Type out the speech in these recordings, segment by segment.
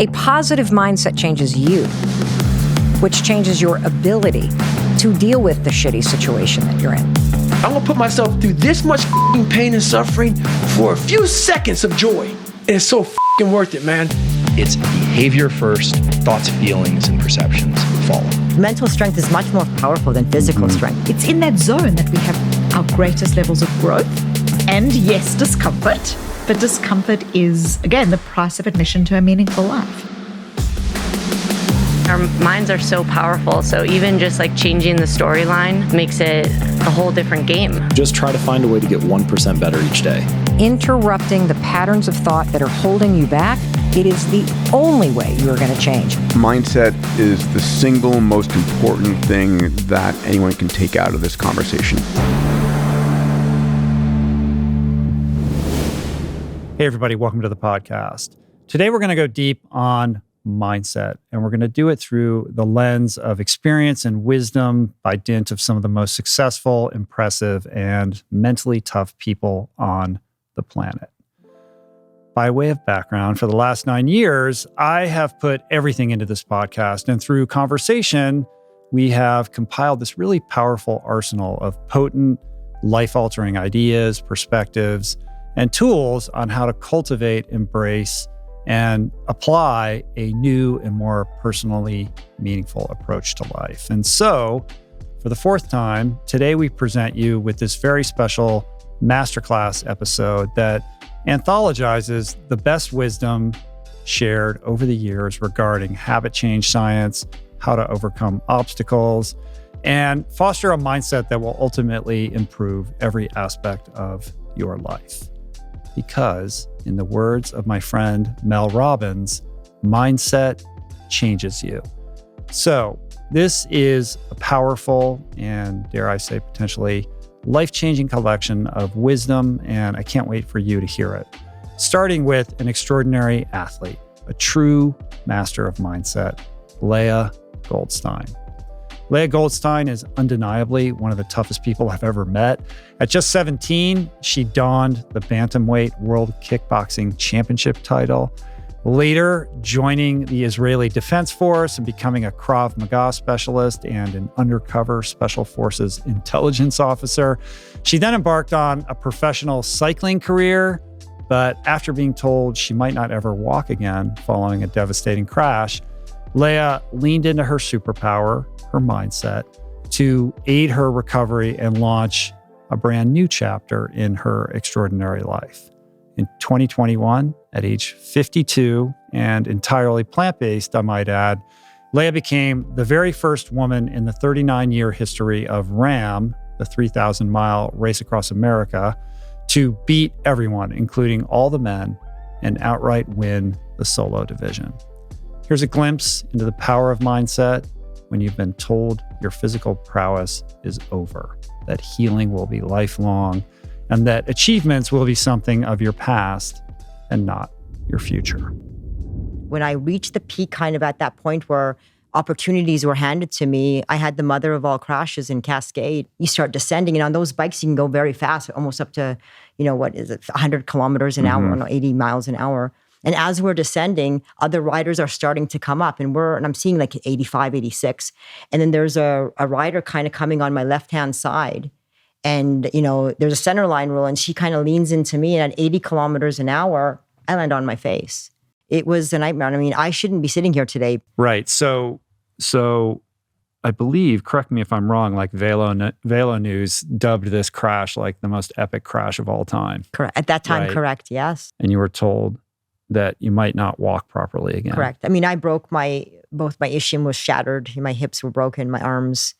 A positive mindset changes you, which changes your ability to deal with the shitty situation that you're in. I'm gonna put myself through this much pain and suffering for a few seconds of joy. And it's so worth it, man. It's behavior first, thoughts, feelings, and perceptions follow. Mental strength is much more powerful than physical strength. It's in that zone that we have our greatest levels of growth and, yes, discomfort. But discomfort is, again, the price of admission to a meaningful life. Our minds are so powerful, so even just like changing the storyline makes it a whole different game. Just try to find a way to get 1% better each day. Interrupting the patterns of thought that are holding you back, it is the only way you're going to change. Mindset is the single most important thing that anyone can take out of this conversation. Hey, everybody, welcome to the podcast. Today, we're going to go deep on mindset, and we're going to do it through the lens of experience and wisdom by dint of some of the most successful, impressive, and mentally tough people on the planet. By way of background, for the last 9 years, I have put everything into this podcast, and through conversation, we have compiled this really powerful arsenal of potent, life-altering ideas, perspectives, and tools on how to cultivate, embrace, and apply a new and more personally meaningful approach to life. And so, for the fourth time, today we present you with this very special masterclass episode that anthologizes the best wisdom shared over the years regarding habit change science, how to overcome obstacles, and foster a mindset that will ultimately improve every aspect of your life. Because, in the words of my friend Mel Robbins, mindset changes you. So, this is a powerful and, dare I say, potentially life-changing collection of wisdom, and I can't wait for you to hear it. Starting with an extraordinary athlete, a true master of mindset, Leah Goldstein. Leah Goldstein is undeniably one of the toughest people I've ever met. At just 17, she donned the Bantamweight World Kickboxing Championship title. Later, joining the Israeli Defense Force and becoming a Krav Maga specialist and an undercover Special Forces intelligence officer. She then embarked on a professional cycling career, but after being told she might not ever walk again following a devastating crash, Leah leaned into her superpower, her mindset, to aid her recovery and launch a brand new chapter in her extraordinary life. In 2021, at age 52 and entirely plant-based, I might add, Leah became the very first woman in the 39-year history of RAAM, the 3,000-mile race across America, to beat everyone, including all the men, and outright win the solo division. Here's a glimpse into the power of mindset when you've been told your physical prowess is over, that healing will be lifelong, and that achievements will be something of your past and not your future. When I reached the peak kind of at that point where opportunities were handed to me, I had the mother of all crashes in Cascade. You start descending, and on those bikes, you can go very fast, almost up to, 100 kilometers an hour, 80 miles an hour. And as we're descending, other riders are starting to come up, and I'm seeing like 85, 86. And then there's a rider kind of coming on my left-hand side. And, there's a center line rule, and she kind of leans into me, and at 80 kilometers an hour, I land on my face. It was a nightmare. I mean, I shouldn't be sitting here today. Right. So I believe, correct me if I'm wrong, like Velo News dubbed this crash like the most epic crash of all time. Correct. At that time, right? Correct, yes. And you were told that you might not walk properly again. Correct. I mean, I broke both my ischium was shattered, my hips were broken, my arms,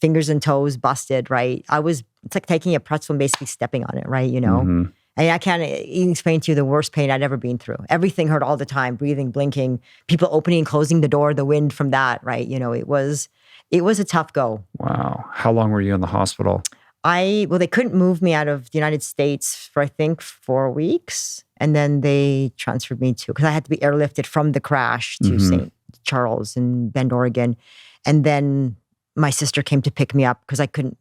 fingers and toes busted, right? It's like taking a pretzel and basically stepping on it, right? Mm-hmm. And I can't even explain to you the worst pain I'd ever been through. Everything hurt all the time, breathing, blinking, people opening and closing the door, the wind from that, right? It was a tough go. Wow. How long were you in the hospital? They couldn't move me out of the United States for, I think, 4 weeks. And then they transferred me because I had to be airlifted from the crash to St. Charles in Bend, Oregon. And then my sister came to pick me up because I couldn't,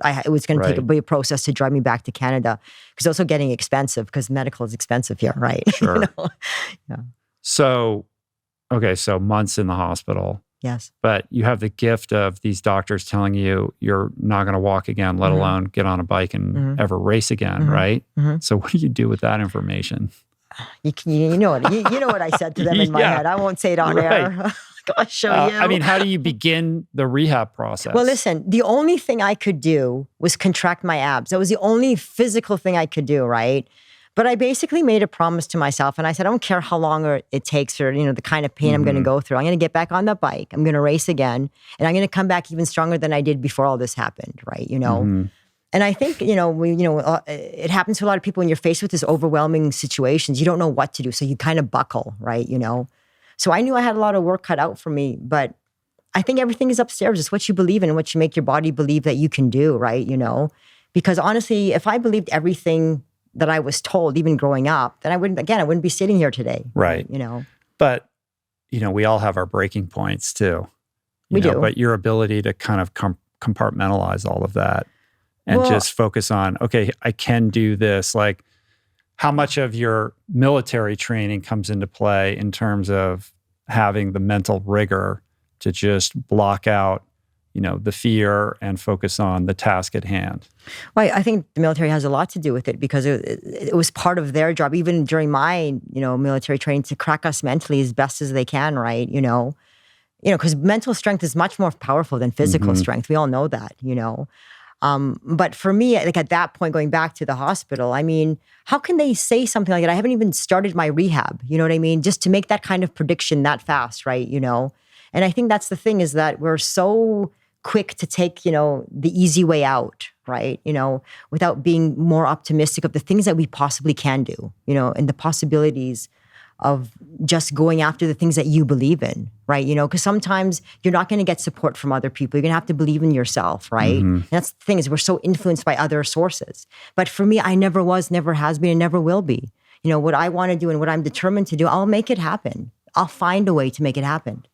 it was going to take a Right. big process to drive me back to Canada, because also getting expensive, because medical is expensive here, right? Sure. Yeah. So, okay, so months in the hospital, Yes. but you have the gift of these doctors telling you you're not going to walk again, let alone get on a bike and ever race again, right? So what do you do with that information? You know what you know what I said to them in my Yeah. head. I won't say it on air. I'll show you. I mean, how do you begin the rehab process? Well, listen, the only thing I could do was contract my abs. That was the only physical thing I could do, right? But I basically made a promise to myself, and I said, I don't care how long it takes, or the kind of pain I'm going to go through. I'm going to get back on the bike. I'm going to race again, and I'm going to come back even stronger than I did before all this happened, right? And I think it happens to a lot of people when you're faced with this overwhelming situations. You don't know what to do, so you kind of buckle, right? So I knew I had a lot of work cut out for me, but I think everything is upstairs. It's what you believe in and what you make your body believe that you can do, right? Because honestly, if I believed everything that I was told, even growing up, then I wouldn't be sitting here today. Right. But, we all have our breaking points too. We do. But your ability to kind of compartmentalize all of that and just focus on, okay, I can do this. Like, how much of your military training comes into play in terms of having the mental rigor to just block out, the fear and focus on the task at hand? Well, I think the military has a lot to do with it, because it was part of their job, even during my, military training, to crack us mentally as best as they can, right? Because mental strength is much more powerful than physical strength. We all know that, But for me, like at that point, going back to the hospital, I mean, how can they say something like that? I haven't even started my rehab, you know what I mean? Just to make that kind of prediction that fast, right? And I think that's the thing, is that we're so quick to take, the easy way out, right? Without being more optimistic of the things that we possibly can do, and the possibilities of just going after the things that you believe in, right? Because sometimes you're not going to get support from other people. You're going to have to believe in yourself, right? And that's the thing, is we're so influenced by other sources. But for me, I never was, never has been, and never will be. What I want to do and what I'm determined to do, I'll make it happen. I'll find a way to make it happen.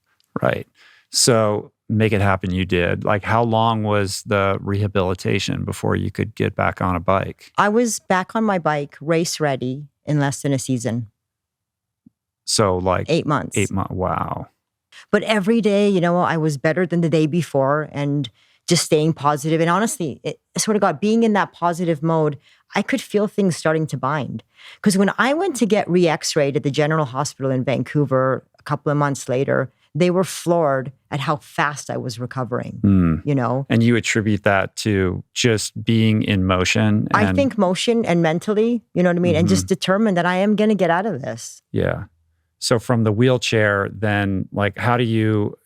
Right. So make it happen you did. Like, how long was the rehabilitation before you could get back on a bike? I was back on my bike, race ready, in less than a season. So like 8 months. 8 months. Wow. But every day, I was better than the day before, and just staying positive. And honestly, I swear to God, being in that positive mode, I could feel things starting to bind. Because when I went to get re-x-rayed at the General Hospital in Vancouver a couple of months later, they were floored at how fast I was recovering, And you attribute that to just being in motion? I think motion and mentally, you know what I mean? And just determined that I am going to get out of this. Yeah. So from the wheelchair, then, like, how do you,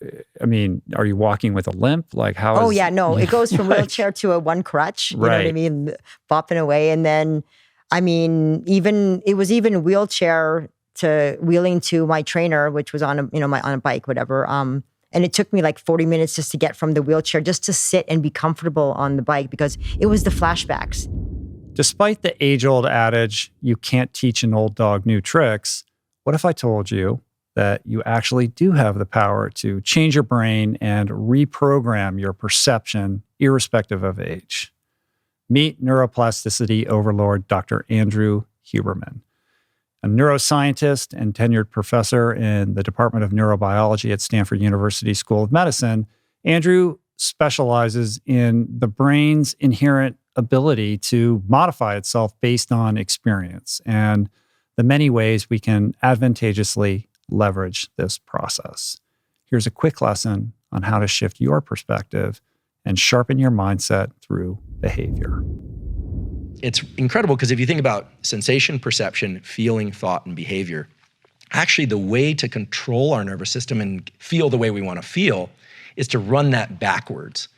are you walking with a limp? Like, how Oh, yeah, no. It goes from wheelchair to a one crutch, you know what I Right. mean? Bopping away. And then, it was even wheelchair to wheeling to my trainer, which was on a bike, whatever. And it took me like 40 minutes just to get from the wheelchair, just to sit and be comfortable on the bike, because it was the flashbacks. Despite the age-old adage, you can't teach an old dog new tricks, what if I told you that you actually do have the power to change your brain and reprogram your perception irrespective of age? Meet neuroplasticity overlord Dr. Andrew Huberman. A neuroscientist and tenured professor in the Department of Neurobiology at Stanford University School of Medicine, Andrew specializes in the brain's inherent ability to modify itself based on experience and the many ways we can advantageously leverage this process. Here's a quick lesson on how to shift your perspective and sharpen your mindset through behavior. It's incredible because if you think about sensation, perception, feeling, thought, and behavior, actually the way to control our nervous system and feel the way we want to feel is to run that backwards.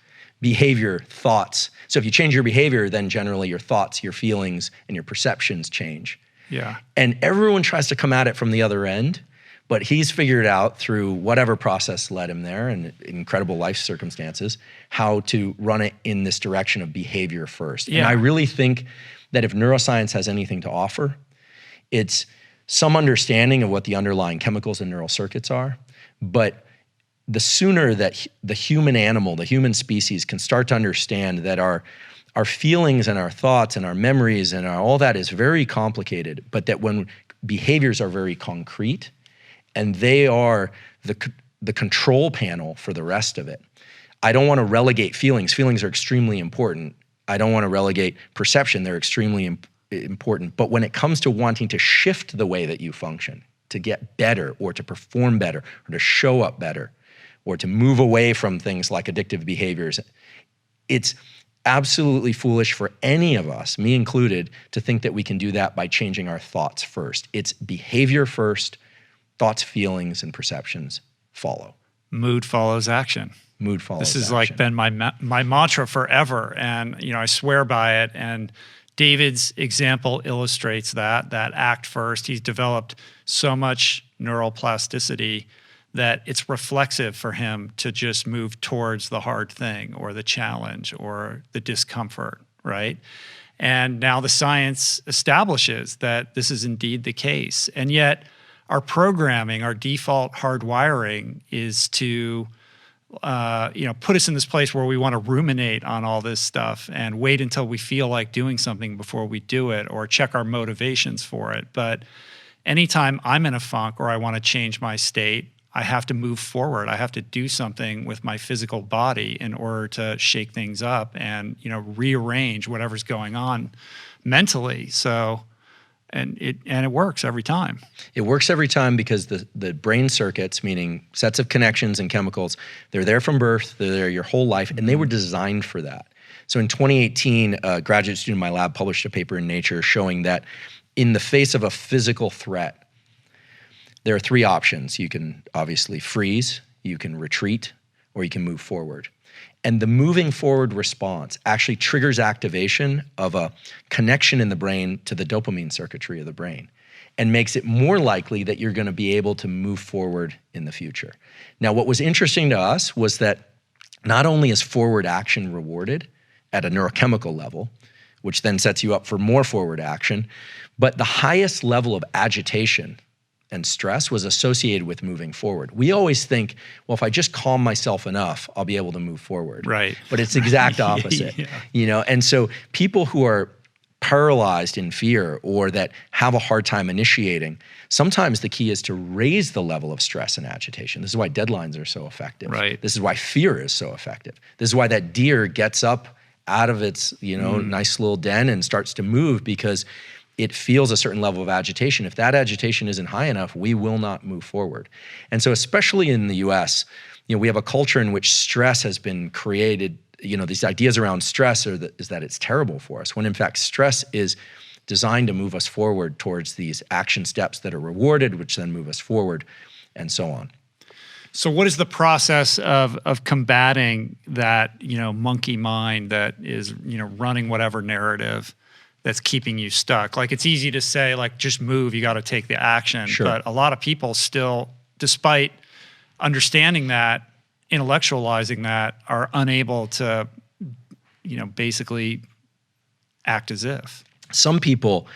Behavior, thoughts. So if you change your behavior, then generally your thoughts, your feelings, and your perceptions change. Yeah. And everyone tries to come at it from the other end, but he's figured out through whatever process led him there and incredible life circumstances, how to run it in this direction of behavior first. Yeah. And I really think that if neuroscience has anything to offer, it's some understanding of what the underlying chemicals and neural circuits are, but the sooner that the human animal, the human species can start to understand that our our feelings and our thoughts and our memories and all that is very complicated, but that when behaviors are very concrete and they are the control panel for the rest of it. I don't want to relegate feelings. Feelings are extremely important. I don't want to relegate perception. They're extremely important. But when it comes to wanting to shift the way that you function, to get better or to perform better or to show up better or to move away from things like addictive behaviors, it's absolutely foolish for any of us, me included, to think that we can do that by changing our thoughts first. It's behavior first, thoughts, feelings, and perceptions follow. Mood follows action. Mood follows This has action. like been my mantra forever, and I swear by it. And David's example illustrates that act first. He's developed so much neural plasticity that it's reflexive for him to just move towards the hard thing or the challenge or the discomfort, right? And now the science establishes that this is indeed the case. And yet our programming, our default hardwiring is to put us in this place where we want to ruminate on all this stuff and wait until we feel like doing something before we do it or check our motivations for it. But anytime I'm in a funk or I want to change my state, I have to move forward. I have to do something with my physical body in order to shake things up and rearrange whatever's going on mentally. So, and it works every time. It works every time because the brain circuits, meaning sets of connections and chemicals, they're there from birth, they're there your whole life, and they were designed for that. So in 2018, a graduate student in my lab published a paper in Nature showing that in the face of a physical threat, there are three options. You can obviously freeze, you can retreat, or you can move forward. And the moving forward response actually triggers activation of a connection in the brain to the dopamine circuitry of the brain and makes it more likely that you're going to be able to move forward in the future. Now, what was interesting to us was that not only is forward action rewarded at a neurochemical level, which then sets you up for more forward action, but the highest level of agitation and stress was associated with moving forward. We always think, well, if I just calm myself enough, I'll be able to move forward. Right. But it's the exact opposite. Yeah. And so people who are paralyzed in fear or that have a hard time initiating, sometimes the key is to raise the level of stress and agitation. This is why deadlines are so effective. Right. This is why fear is so effective. This is why that deer gets up out of its, nice little den and starts to move, because it feels a certain level of agitation. If that agitation isn't high enough, we will not move forward. And so especially in the US, we have a culture in which stress has been created. These ideas around stress is that it's terrible for us, when in fact stress is designed to move us forward towards these action steps that are rewarded, which then move us forward, and so on. So what is the process of combating that, monkey mind that is, running whatever narrative that's keeping you stuck? Like, it's easy to say, like, just move, you got to take the action. Sure. But a lot of people still, despite understanding that, intellectualizing that, are unable to, basically act as if. Some people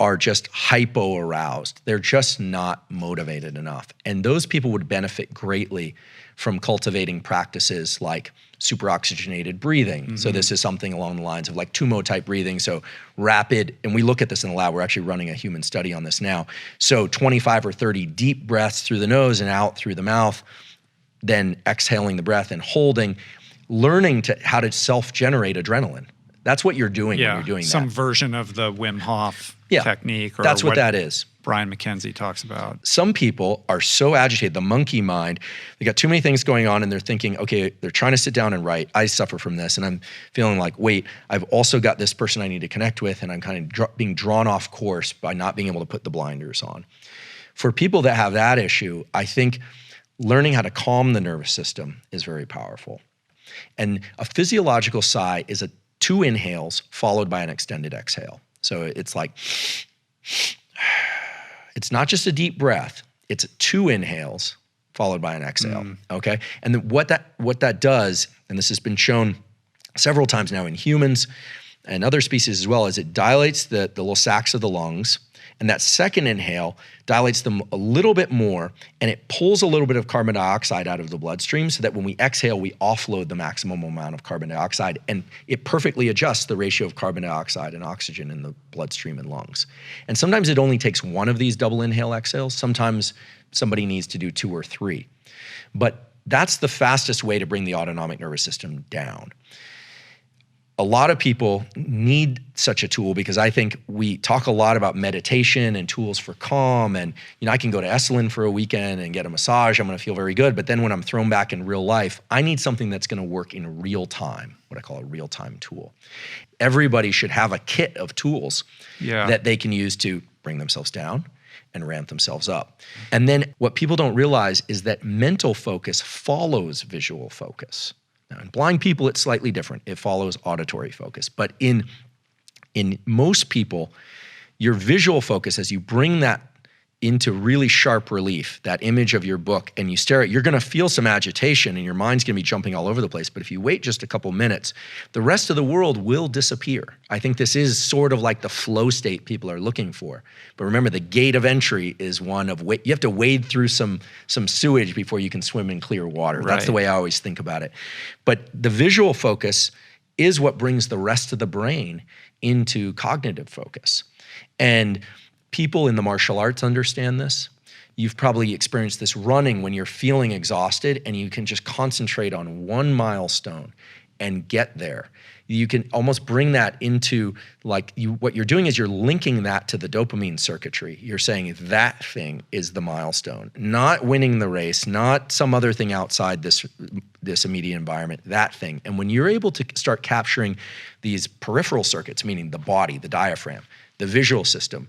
are just hypo-aroused. They're just not motivated enough. And those people would benefit greatly from cultivating practices like superoxygenated breathing. Mm-hmm. So this is something along the lines of like Tumo type breathing. So rapid, and we look at this in the lab, we're actually running a human study on this now. So 25 or 30 deep breaths through the nose and out through the mouth, then exhaling the breath and holding, learning how to self-generate adrenaline. That's what you're doing when you're doing that. Some version of the Wim Hof technique. Or that's what that is. Brian McKenzie talks about. Some people are so agitated, the monkey mind, they got too many things going on and they're thinking, okay, they're trying to sit down and write. I suffer from this and I'm feeling like, wait, I've also got this person I need to connect with, and I'm kind of being drawn off course by not being able to put the blinders on. For people that have that issue, I think learning how to calm the nervous system is very powerful. And a physiological sigh is 2 inhales followed by an extended exhale. So it's like, it's not just a deep breath, it's 2 inhales followed by an exhale, okay? And what that does, and this has been shown several times now in humans, and other species as well, is it dilates the little sacs of the lungs. And that second inhale dilates them a little bit more, and it pulls a little bit of carbon dioxide out of the bloodstream so that when we exhale, we offload the maximum amount of carbon dioxide, and it perfectly adjusts the ratio of carbon dioxide and oxygen in the bloodstream and lungs. And sometimes it only takes one of these double inhale exhales. Sometimes somebody needs to do 2 or 3. But that's the fastest way to bring the autonomic nervous system down. A lot of people need such a tool because I think we talk a lot about meditation and tools for calm. And, I can go to Esalen for a weekend and get a massage. I'm going to feel very good. But then when I'm thrown back in real life, I need something that's going to work in real time, what I call a real-time tool. Everybody should have a kit of tools that they can use to bring themselves down and ramp themselves up. And then what people don't realize is that mental focus follows visual focus. Now, in blind people, it's slightly different. It follows auditory focus. But in most people, your visual focus, as you bring that into really sharp relief, that image of your book, and you stare at it, you're going to feel some agitation and your mind's going to be jumping all over the place. But if you wait just a couple minutes, the rest of the world will disappear. I think this is sort of like the flow state people are looking for. But remember, the gate of entry is one of you have to wade through some sewage before you can swim in clear water. Right. That's the way I always think about it. But the visual focus is what brings the rest of the brain into cognitive focus. And people in the martial arts understand this. You've probably experienced this running when you're feeling exhausted and you can just concentrate on one milestone and get there. You can almost bring that into what you're doing is you're linking that to the dopamine circuitry. You're saying that thing is the milestone, not winning the race, not some other thing outside this immediate environment, that thing. And when you're able to start capturing these peripheral circuits, meaning the body, the diaphragm, the visual system,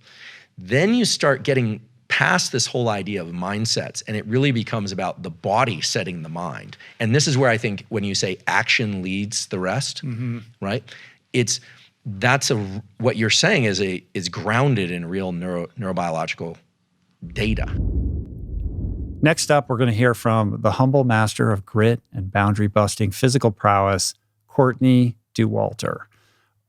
then you start getting past this whole idea of mindsets, and it really becomes about the body setting the mind. And this is where I think when you say action leads the rest, right? What you're saying is grounded in real neurobiological data. Next up, we're going to hear from the humble master of grit and boundary-busting physical prowess, Courtney Dauwalter.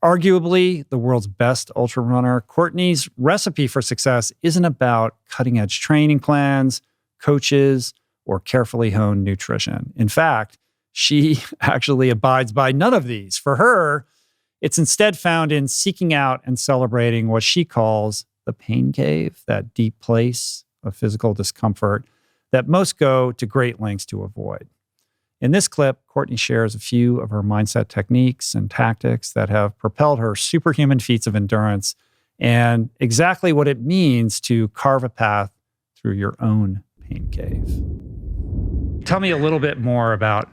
Arguably the world's best ultra runner, Courtney's recipe for success isn't about cutting-edge training plans, coaches, or carefully honed nutrition. In fact, she actually abides by none of these. For her, it's instead found in seeking out and celebrating what she calls the pain cave, that deep place of physical discomfort that most go to great lengths to avoid. In this clip, Courtney shares a few of her mindset techniques and tactics that have propelled her superhuman feats of endurance and exactly what it means to carve a path through your own pain cave. Tell me a little bit more about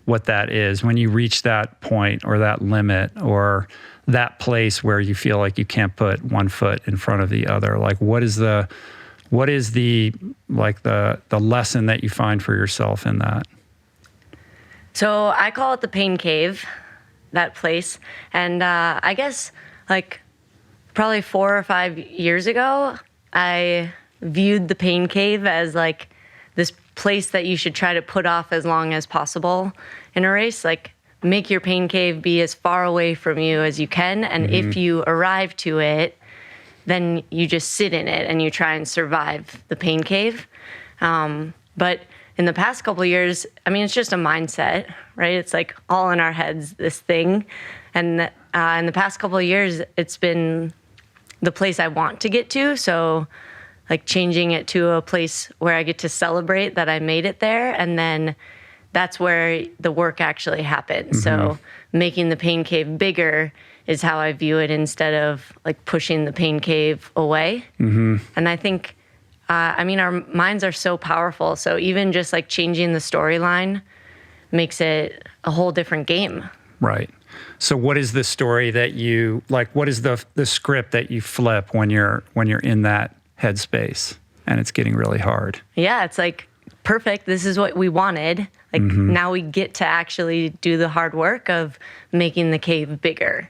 what that is when you reach that point or that limit or that place where you feel like you can't put one foot in front of the other. Like what is the lesson that you find for yourself in that? So I call it the pain cave, that place. And I guess probably 4 or 5 years ago, I viewed the pain cave as this place that you should try to put off as long as possible in a race. Make your pain cave be as far away from you as you can. And if you arrive to it, then you just sit in it and you try and survive the pain cave. But in the past couple of years, it's just a mindset, right? It's all in our heads, this thing. And in the past couple of years, it's been the place I want to get to. So changing it to a place where I get to celebrate that I made it there. And then that's where the work actually happens. So making the pain cave bigger is how I view it instead of pushing the pain cave away. And I think our minds are so powerful. So even just changing the storyline makes it a whole different game. Right. So what is the story that you what is the script that you flip when you're in that headspace and it's getting really hard? Yeah, it's perfect. This is what we wanted. Now we get to actually do the hard work of making the cave bigger.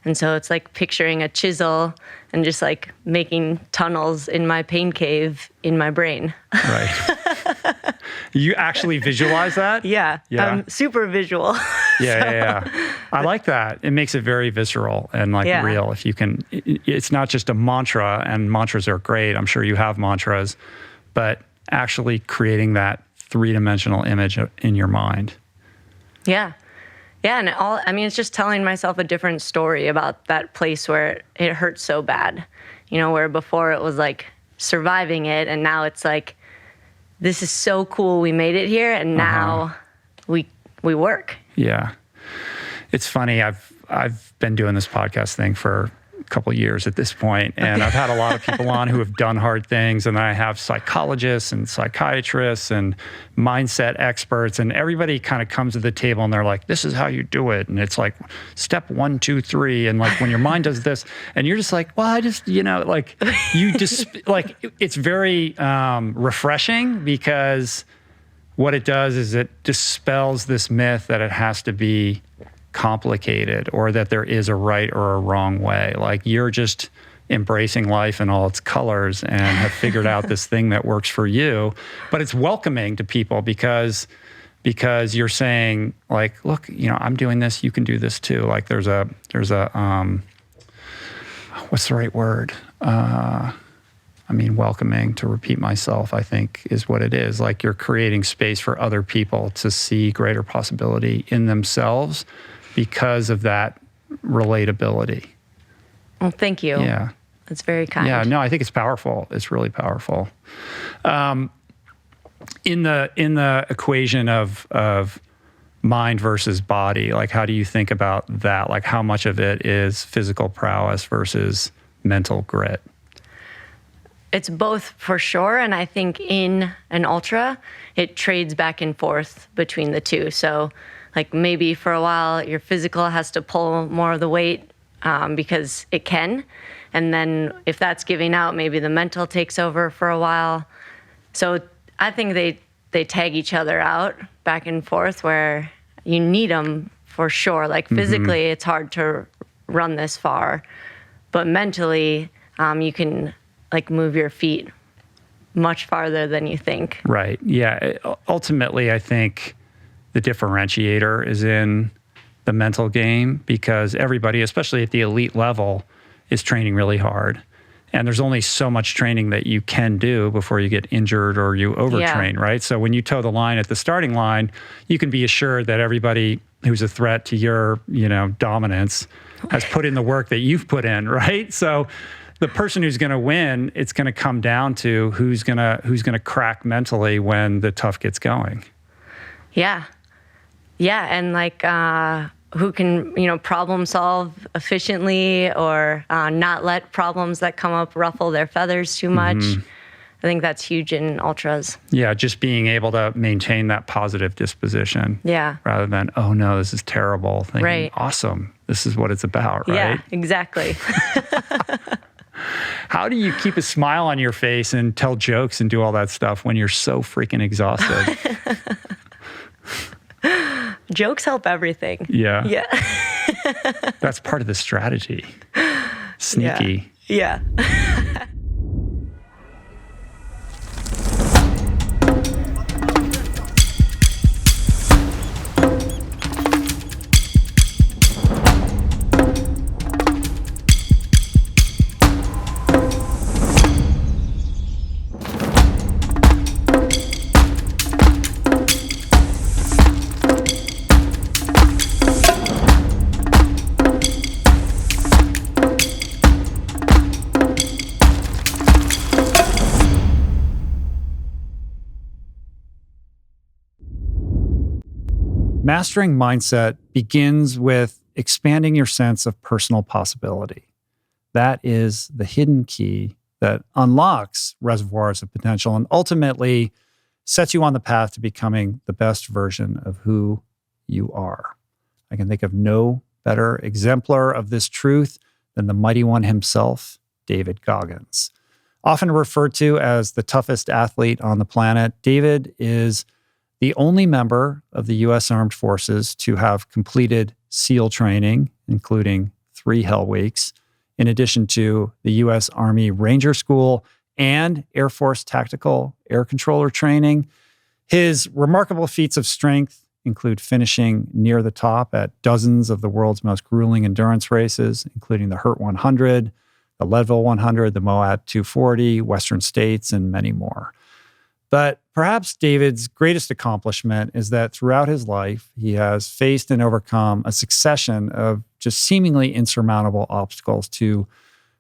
And so it's picturing a chisel and just making tunnels in my pain cave in my brain. Right. You actually visualize that? Yeah. I'm super visual. Yeah. I like that. It makes it very visceral and like Yeah. real. If you can, it's not just a mantra, and mantras are great. I'm sure you have mantras, but actually creating that three-dimensional image in your mind. Yeah. Yeah. And it's just telling myself a different story about that place where it hurt so bad, where before it was like surviving it. And now it's like, this is so cool. We made it here. And now we work. Yeah. It's funny. I've been doing this podcast thing for a couple of years at this point, and I've had a lot of people on who have done hard things, and I have psychologists and psychiatrists and mindset experts, and everybody kind of comes to the table and they're like, this is how you do it. And it's like step 1, 2, 3. And like when your mind does this, and you're just like, well, I just, like you just like, it's very refreshing, because what it does is it dispels this myth that it has to be complicated or that there is a right or a wrong way. Like you're just embracing life in all its colors and have figured out this thing that works for you. But it's welcoming to people because you're saying like, look, I'm doing this, you can do this too. Like there's a what's the right word? Welcoming, to repeat myself, I think is what it is. Like you're creating space for other people to see greater possibility in themselves because of that relatability. Well, thank you. Yeah. That's very kind. Yeah, no, I think it's powerful. It's really powerful. In the equation of mind versus body, like how do you think about that? Like how much of it is physical prowess versus mental grit? It's both for sure. And I think in an ultra, it trades back and forth between the two. So like maybe for a while, your physical has to pull more of the weight because it can. And then if that's giving out, maybe the mental takes over for a while. So I think they tag each other out back and forth, where you need them for sure. Like physically, it's hard to run this far, but mentally, you can like move your feet much farther than you think. Right. Yeah. Ultimately, I think the differentiator is in the mental game, because everybody, especially at the elite level, is training really hard. And there's only so much training that you can do before you get injured or you overtrain, right? So when you toe the line at the starting line, you can be assured that everybody who's a threat to your, dominance has put in the work that you've put in, right? So the person who's going to win, it's going to come down to who's going to crack mentally when the tough gets going. Yeah. Yeah. And like, who can, problem solve efficiently or not let problems that come up ruffle their feathers too much. I think that's huge in ultras. Yeah, just being able to maintain that positive disposition. Yeah. Rather than, oh no, this is terrible. Thinking, right. Awesome, this is what it's about, right? Yeah, exactly. How do you keep a smile on your face and tell jokes and do all that stuff when you're so freaking exhausted? Jokes help everything. Yeah. Yeah. That's part of the strategy. Sneaky. Yeah. Mastering mindset begins with expanding your sense of personal possibility. That is the hidden key that unlocks reservoirs of potential and ultimately sets you on the path to becoming the best version of who you are. I can think of no better exemplar of this truth than the mighty one himself, David Goggins. Often referred to as the toughest athlete on the planet, David is the only member of the U.S. Armed Forces to have completed SEAL training, including 3 Hell Weeks, in addition to the U.S. Army Ranger School and Air Force Tactical Air Controller training. His remarkable feats of strength include finishing near the top at dozens of the world's most grueling endurance races, including the Hurt 100, the Leadville 100, the Moab 240, Western States, and many more. But perhaps David's greatest accomplishment is that throughout his life, he has faced and overcome a succession of just seemingly insurmountable obstacles to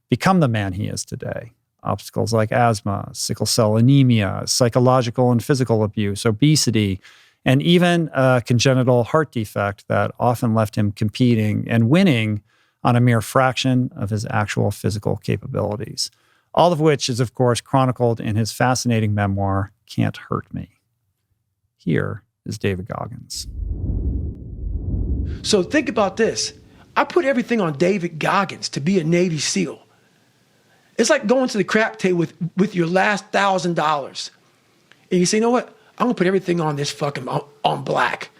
become the man he is today. Obstacles like asthma, sickle cell anemia, psychological and physical abuse, obesity, and even a congenital heart defect that often left him competing and winning on a mere fraction of his actual physical capabilities. All of which is, of course, chronicled in his fascinating memoir, Can't Hurt Me. Here is David Goggins. So think about this. I put everything on David Goggins to be a Navy SEAL. It's like going to the crap table with your last $1,000. And you say, you know what? I'm going to put everything on this fucking, on black.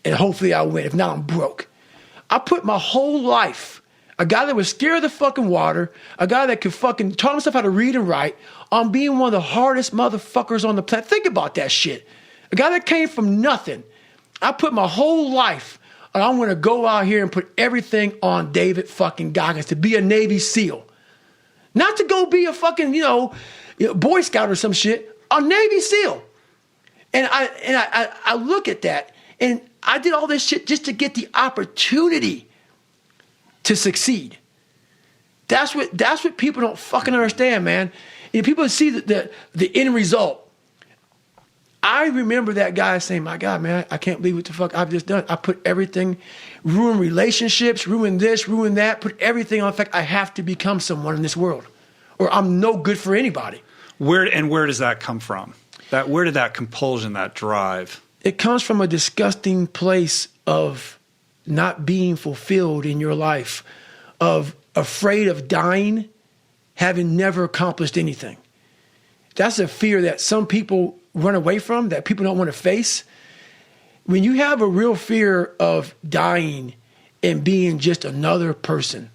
And hopefully I'll win. If not, I'm broke. I put my whole life, a guy that was scared of the fucking water, a guy that could fucking taught himself how to read and write, on being one of the hardest motherfuckers on the planet. Think about that shit. A guy that came from nothing. I put my whole life, and I'm going to go out here and put everything on David fucking Goggins to be a Navy SEAL. Not to go be a fucking, Boy Scout or some shit. A Navy SEAL. And I look at that, and I did all this shit just to get the opportunity to succeed. That's what people don't fucking understand, man. And people see the end result. I remember that guy saying, my God, man, I can't believe what the fuck I've just done. I put everything, ruin relationships, ruin this, ruin that, put everything on. In fact, I have to become someone in this world, or I'm no good for anybody. Where does that come from? Where did that compulsion, that drive? It comes from a disgusting place of not being fulfilled in your life, of afraid of dying, having never accomplished anything. That's a fear that some people run away from, that people don't want to face. When you have a real fear of dying and being just another person,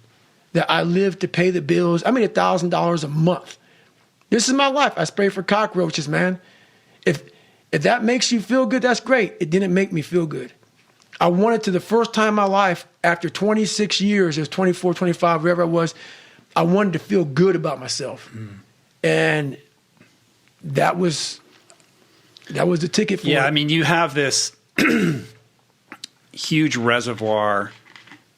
that I live to pay the bills, I made $1,000 a month. This is my life. I spray for cockroaches, man. If that makes you feel good, that's great. It didn't make me feel good. I wanted to, the first time in my life, after 26 years, it was 24, 25, wherever I was, I wanted to feel good about myself. And that was the ticket for it. Yeah, I mean, you have this huge reservoir,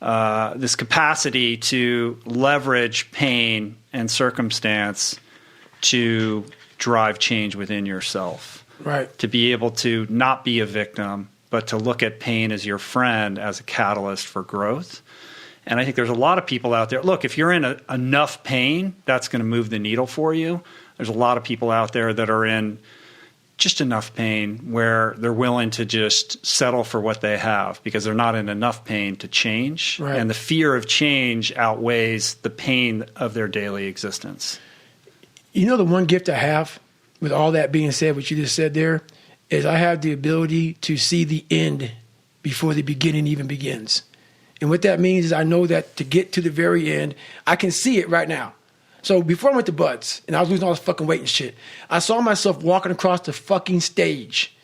this capacity to leverage pain and circumstance to drive change within yourself. Right. To be able to not be a victim, but to look at pain as your friend, as a catalyst for growth. And I think there's a lot of people out there. Look, if you're in enough pain, that's going to move the needle for you. There's a lot of people out there that are in just enough pain where they're willing to just settle for what they have because they're not in enough pain to change. Right. And the fear of change outweighs the pain of their daily existence. You know, the one gift I have, with all that being said, what you just said there, is I have the ability to see the end before the beginning even begins. And what that means is I know that to get to the very end, I can see it right now. So before I went to Buds, and I was losing all this fucking weight and shit, I saw myself walking across the fucking stage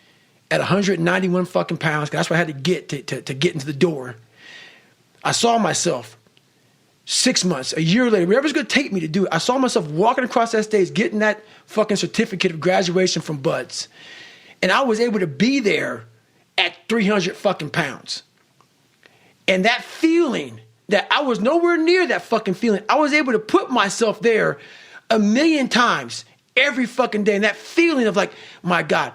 at 191 fucking pounds, 'cause that's what I had to get to get into the door. I saw myself 6 months, a year later, whatever's going to take me to do it, I saw myself walking across that stage, getting that fucking certificate of graduation from Buds. And I was able to be there at 300 fucking pounds. And that feeling that I was nowhere near that fucking feeling, I was able to put myself there 1,000,000 times every fucking day. And that feeling of like, my God,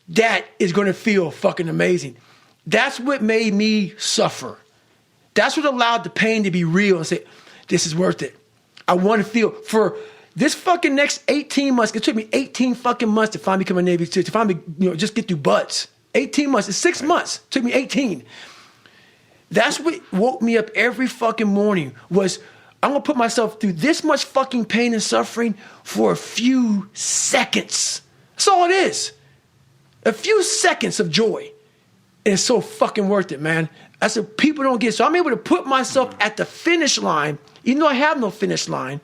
that is going to feel fucking amazing. That's what made me suffer. That's what allowed the pain to be real and say, this is worth it. I want to feel for this fucking next 18 months. It took me 18 fucking months to finally become a Navy SEAL, to finally, just get through Buds. 18 months. It's 6 months. It took me 18. That's what woke me up every fucking morning was I'm going to put myself through this much fucking pain and suffering for a few seconds. That's all it is. A few seconds of joy. And it's so fucking worth it, man. That's what people don't get. So I'm able to put myself at the finish line, even though I have no finish line,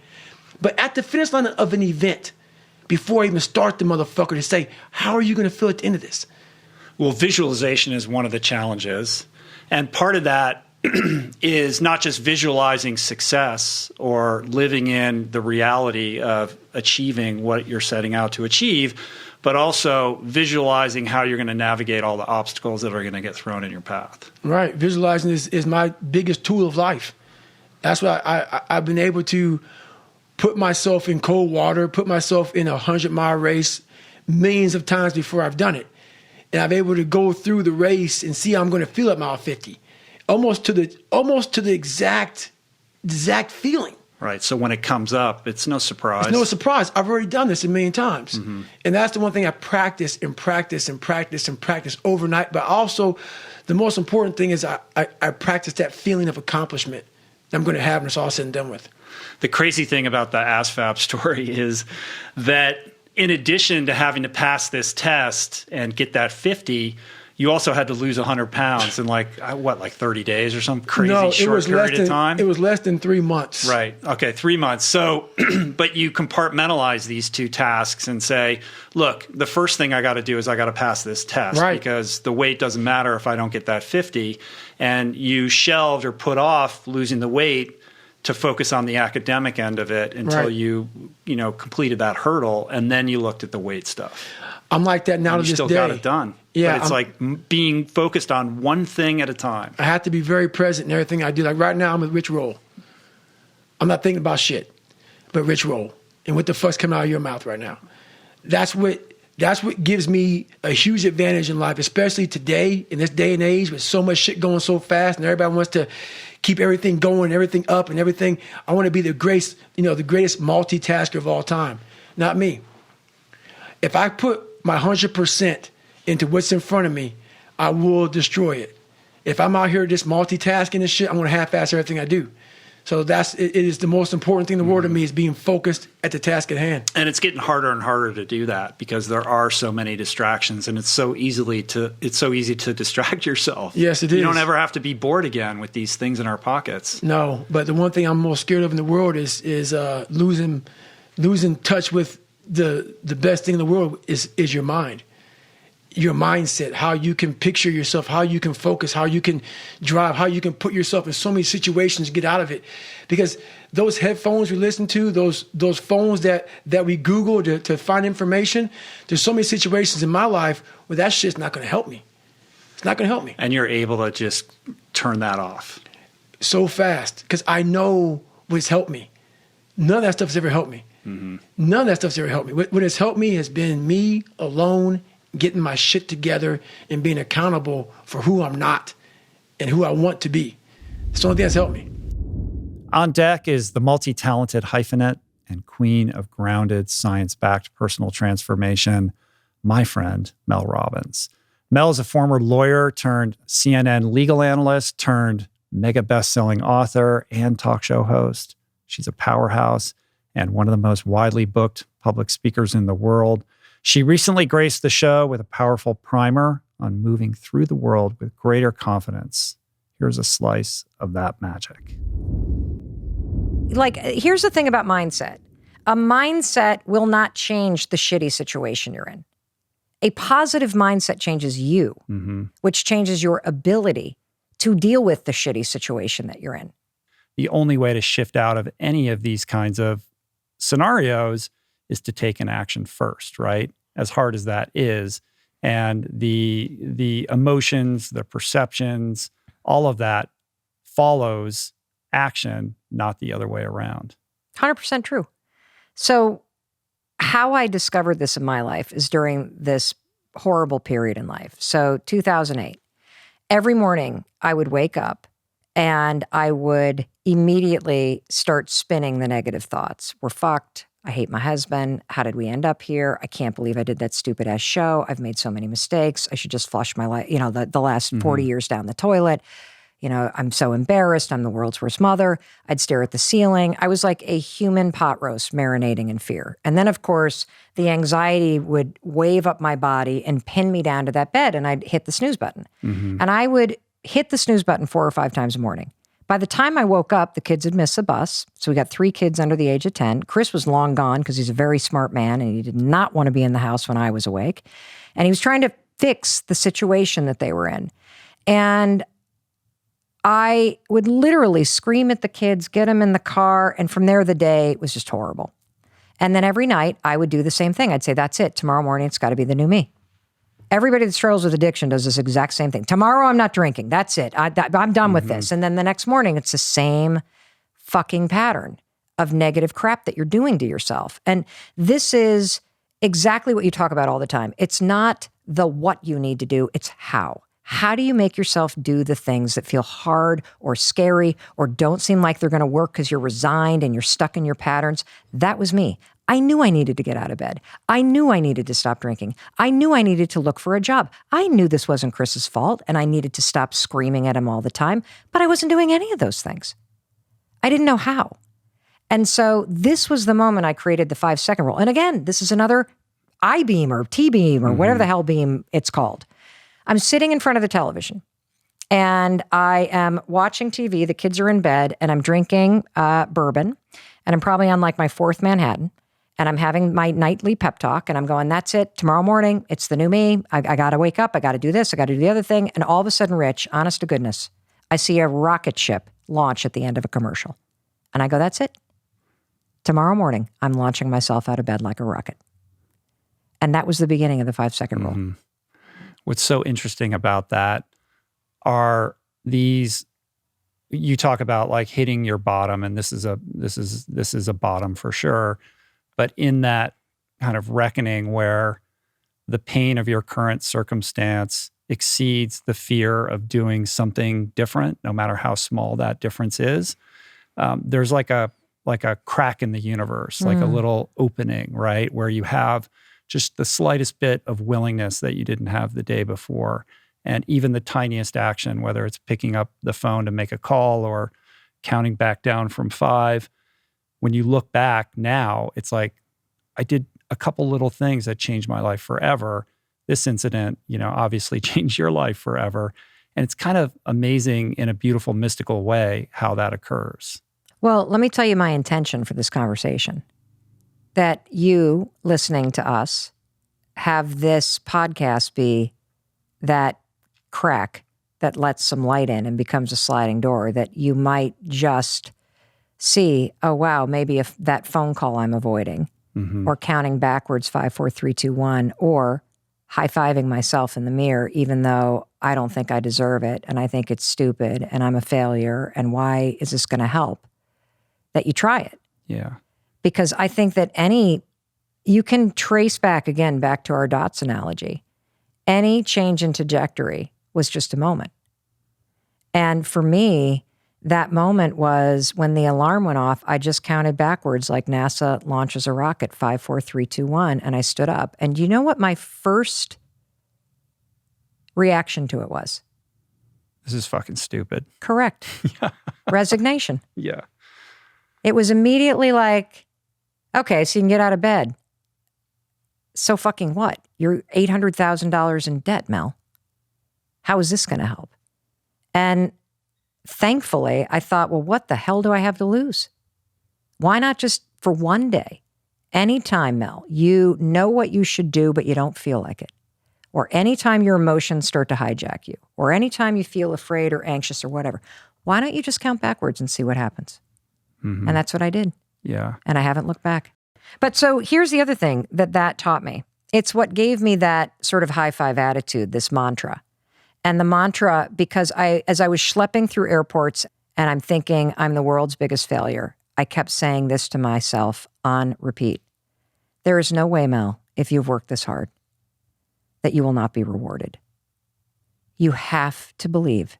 but at the finish line of an event before I even start the motherfucker to say, how are you going to feel at the end of this? Well, visualization is one of the challenges. And part of that is not just visualizing success or living in the reality of achieving what you're setting out to achieve, but also visualizing how you're going to navigate all the obstacles that are going to get thrown in your path. Right. Visualizing is my biggest tool of life. That's why I've been able to put myself in cold water, put myself in a 100-mile race millions of times before I've done it. And I'm able to go through the race and see how I'm going to feel at mile 50. Almost to the exact feeling. Right. So when it comes up, it's no surprise. It's no surprise. I've already done this a million times. Mm-hmm. And that's the one thing I practice and practice and practice and practice overnight. But also, the most important thing is I practice that feeling of accomplishment that I'm going to have when it's all said and done with. The crazy thing about the ASVAB story is that in addition to having to pass this test and get that 50, you also had to lose 100 pounds in like 30 days or some crazy short period of time? It was less than 3 months. Right. Okay, 3 months. So, but you compartmentalize these two tasks and say, look, the first thing I got to do is I got to pass this test because the weight doesn't matter if I don't get that 50. And you shelved or put off losing the weight to focus on the academic end of it until you completed that hurdle, and then you looked at the weight stuff. I'm like that now to this day. You still got it done. Yeah, but it's like being focused on one thing at a time. I have to be very present in everything I do. Like right now, I'm with Rich Roll. I'm not thinking about shit, but Rich Roll. And what the fuck's coming out of your mouth right now? That's what gives me a huge advantage in life, especially today, in this day and age, with so much shit going so fast and everybody wants to keep everything going, everything up and everything. I want to be the greatest multitasker of all time. Not me. If I put my 100% into what's in front of me, I will destroy it. If I'm out here just multitasking and shit, I'm going to half-ass everything I do. So it is the most important thing in the world to me, is being focused at the task at hand. And it's getting harder and harder to do that because there are so many distractions, and it's so easy to distract yourself. Yes, it is. You don't ever have to be bored again with these things in our pockets. No, but the one thing I'm most scared of in the world is losing touch with the best thing in the world is your mind. Your mindset, how you can picture yourself, how you can focus, how you can drive, how you can put yourself in so many situations to get out of it. Because those headphones we listen to, those phones that we Google to find information, there's so many situations in my life where that shit's not going to help me. It's not going to help me. And you're able to just turn that off. So fast, because I know what's helped me. None of that stuff's ever helped me. Mm-hmm. None of that stuff's ever helped me. What has helped me has been me alone, getting my shit together and being accountable for who I'm not and who I want to be. It's the only thing that's helped me. On deck is the multi-talented hyphenate and queen of grounded, science-backed personal transformation, my friend, Mel Robbins. Mel is a former lawyer turned CNN legal analyst turned mega best-selling author and talk show host. She's a powerhouse and one of the most widely booked public speakers in the world. She recently graced the show with a powerful primer on moving through the world with greater confidence. Here's a slice of that magic. Here's the thing about mindset. A mindset will not change the shitty situation you're in. A positive mindset changes you, which changes your ability to deal with the shitty situation that you're in. The only way to shift out of any of these kinds of scenarios is to take an action first, right? As hard as that is. And the emotions, the perceptions, all of that follows action, not the other way around. 100% true. So how I discovered this in my life is during this horrible period in life. So 2008, every morning I would wake up and I would immediately start spinning the negative thoughts. We're fucked. I hate my husband. How did we end up here? I can't believe I did that stupid ass show. I've made so many mistakes. I should just flush my life, the last 40 years down the toilet. I'm so embarrassed. I'm the world's worst mother. I'd stare at the ceiling. I was like a human pot roast marinating in fear. And then, of course, the anxiety would wave up my body and pin me down to that bed, and I'd hit the snooze button. And I would hit the snooze button 4 or 5 times a morning. By the time I woke up, the kids had missed the bus. So we got 3 kids under the age of 10. Chris was long gone because he's a very smart man and he did not want to be in the house when I was awake. And he was trying to fix the situation that they were in. And I would literally scream at the kids, get them in the car, and from there the day was just horrible. And then every night I would do the same thing. I'd say, that's it. Tomorrow morning, it's got to be the new me. Everybody that struggles with addiction does this exact same thing. Tomorrow, I'm not drinking. That's it. I'm done with this. And then the next morning, it's the same fucking pattern of negative crap that you're doing to yourself. And this is exactly what you talk about all the time. It's not the what you need to do, it's how. How do you make yourself do the things that feel hard or scary or don't seem like they're going to work because you're resigned and you're stuck in your patterns? That was me. I knew I needed to get out of bed. I knew I needed to stop drinking. I knew I needed to look for a job. I knew this wasn't Chris's fault and I needed to stop screaming at him all the time, but I wasn't doing any of those things. I didn't know how. And so this was the moment I created the 5-second rule. And again, this is another I-beam or T-beam or whatever the hell beam it's called. I'm sitting in front of the television and I am watching TV. The kids are in bed and I'm drinking bourbon and I'm probably on like my 4th Manhattan and I'm having my nightly pep talk and I'm going, that's it. Tomorrow morning, it's the new me. I got to wake up. I got to do this. I got to do the other thing. And all of a sudden, Rich, honest to goodness, I see a rocket ship launch at the end of a commercial. And I go, that's it. Tomorrow morning, I'm launching myself out of bed like a rocket. And that was the beginning of the 5-second rule. What's so interesting about that are these, you talk about like hitting your bottom, and this is a bottom for sure. But in that kind of reckoning where the pain of your current circumstance exceeds the fear of doing something different, no matter how small that difference is, there's like a crack in the universe, like a little opening, right? Where you have just the slightest bit of willingness that you didn't have the day before. And even the tiniest action, whether it's picking up the phone to make a call or counting back down from 5, when you look back now, it's like, I did a couple little things that changed my life forever. This incident, obviously changed your life forever. And it's kind of amazing in a beautiful, mystical way how that occurs. Well, let me tell you my intention for this conversation. That you listening to us have this podcast be that crack that lets some light in and becomes a sliding door, that you might just see, oh, wow, maybe if that phone call I'm avoiding or counting backwards 5, 4, 3, 2, 1, or high-fiving myself in the mirror, even though I don't think I deserve it and I think it's stupid and I'm a failure and why is this going to help? That you try it. Yeah. Because I think that you can trace back to our dots analogy. Any change in trajectory was just a moment. And for me, that moment was when the alarm went off, I just counted backwards like NASA launches a rocket, 5, 4, 3, 2, 1, and I stood up. And you know what my first reaction to it was? This is fucking stupid. Correct. Resignation. Yeah. It was immediately like, okay, so you can get out of bed. So fucking what? You're $800,000 in debt, Mel. How is this going to help? And thankfully, I thought, well, what the hell do I have to lose? Why not just for one day? Anytime, Mel, you know what you should do, but you don't feel like it. Or anytime your emotions start to hijack you. Or anytime you feel afraid or anxious or whatever. Why don't you just count backwards and see what happens? And that's what I did. Yeah. And I haven't looked back. But so here's the other thing that taught me. It's what gave me that sort of high five attitude, this mantra. And the mantra, because as I was schlepping through airports and I'm thinking I'm the world's biggest failure, I kept saying this to myself on repeat. There is no way, Mel, if you've worked this hard, that you will not be rewarded. You have to believe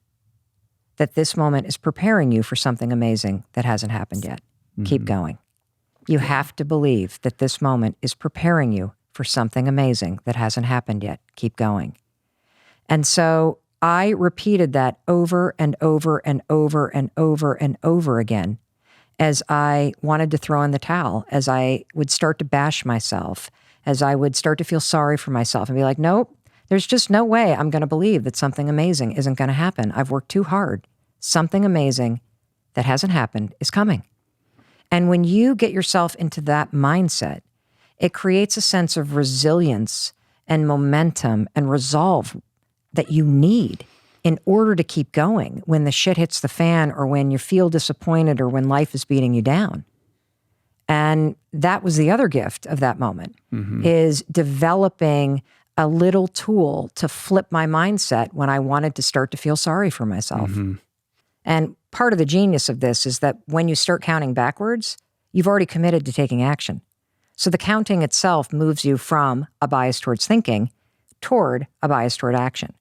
that this moment is preparing you for something amazing that hasn't happened yet. Keep going. You have to believe that this moment is preparing you for something amazing that hasn't happened yet. Keep going. And so I repeated that over and over and over and over and over again as I wanted to throw in the towel, as I would start to bash myself, as I would start to feel sorry for myself and be like, nope, there's just no way I'm going to believe that something amazing isn't going to happen. I've worked too hard. Something amazing that hasn't happened is coming. And when you get yourself into that mindset, it creates a sense of resilience and momentum and resolve that you need in order to keep going when the shit hits the fan or when you feel disappointed or when life is beating you down. And that was the other gift of that moment, is developing a little tool to flip my mindset when I wanted to start to feel sorry for myself. And part of the genius of this is that when you start counting backwards, you've already committed to taking action. So the counting itself moves you from a bias towards thinking toward a bias toward action.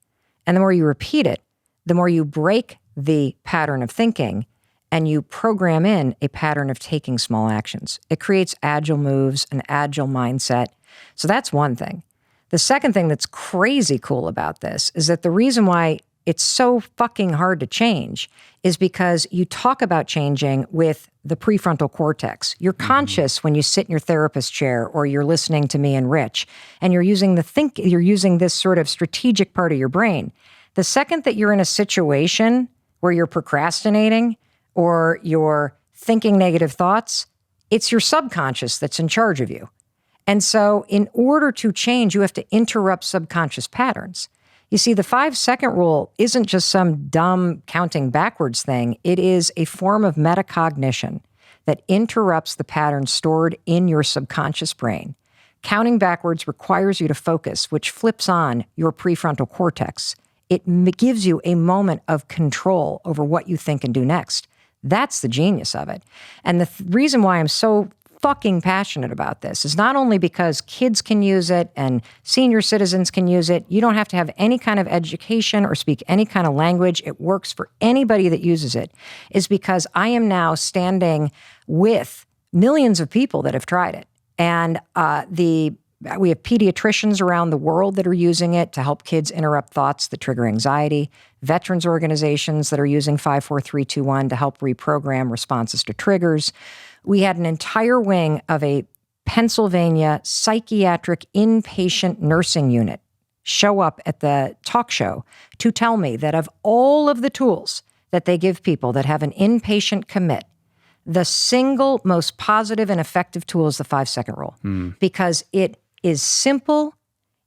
And the more you repeat it, the more you break the pattern of thinking and you program in a pattern of taking small actions. It creates agile moves, an agile mindset. So that's one thing. The second thing that's crazy cool about this is that the reason why it's so fucking hard to change is because you talk about changing with the prefrontal cortex. You're conscious when you sit in your therapist chair or you're listening to me and Rich, and you're using this sort of strategic part of your brain. The second that you're in a situation where you're procrastinating or you're thinking negative thoughts, it's your subconscious that's in charge of you. And so in order to change, you have to interrupt subconscious patterns. You see, the 5-second rule isn't just some dumb counting backwards thing. It is a form of metacognition that interrupts the patterns stored in your subconscious brain. Counting backwards requires you to focus, which flips on your prefrontal cortex. It gives you a moment of control over what you think and do next. That's the genius of it. And the reason why I'm so fucking passionate about this is not only because kids can use it and senior citizens can use it. You don't have to have any kind of education or speak any kind of language. It works for anybody that uses it, is because I am now standing with millions of people that have tried it. And we have pediatricians around the world that are using it to help kids interrupt thoughts that trigger anxiety, veterans organizations that are using 5-4-3-2-1 to help reprogram responses to triggers. We had an entire wing of a Pennsylvania psychiatric inpatient nursing unit show up at the talk show to tell me that of all of the tools that they give people that have an inpatient commit, the single most positive and effective tool is the 5-second rule, because it is simple,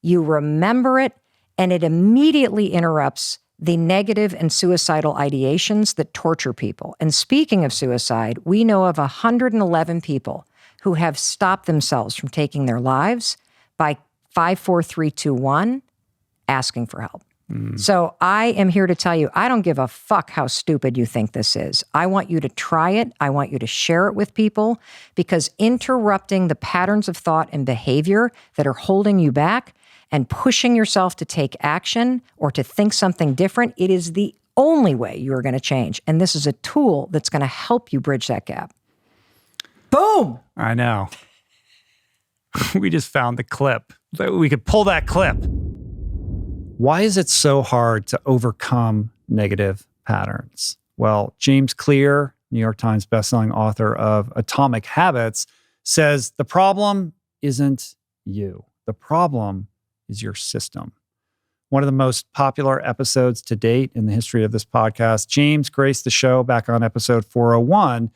you remember it, and it immediately interrupts the negative and suicidal ideations that torture people. And speaking of suicide, we know of 111 people who have stopped themselves from taking their lives by 5-4-3-2-1, asking for help. So I am here to tell you, I don't give a fuck how stupid you think this is. I want you to try it. I want you to share it with people, because interrupting the patterns of thought and behavior that are holding you back and pushing yourself to take action or to think something different, it is the only way you are going to change. And this is a tool that's going to help you bridge that gap. Boom! I know. We just found the clip. We could pull that clip. Why is it so hard to overcome negative patterns? Well, James Clear, New York Times bestselling author of Atomic Habits, says the problem isn't you. The problem is your system. One of the most popular episodes to date in the history of this podcast, James graced the show back on episode 401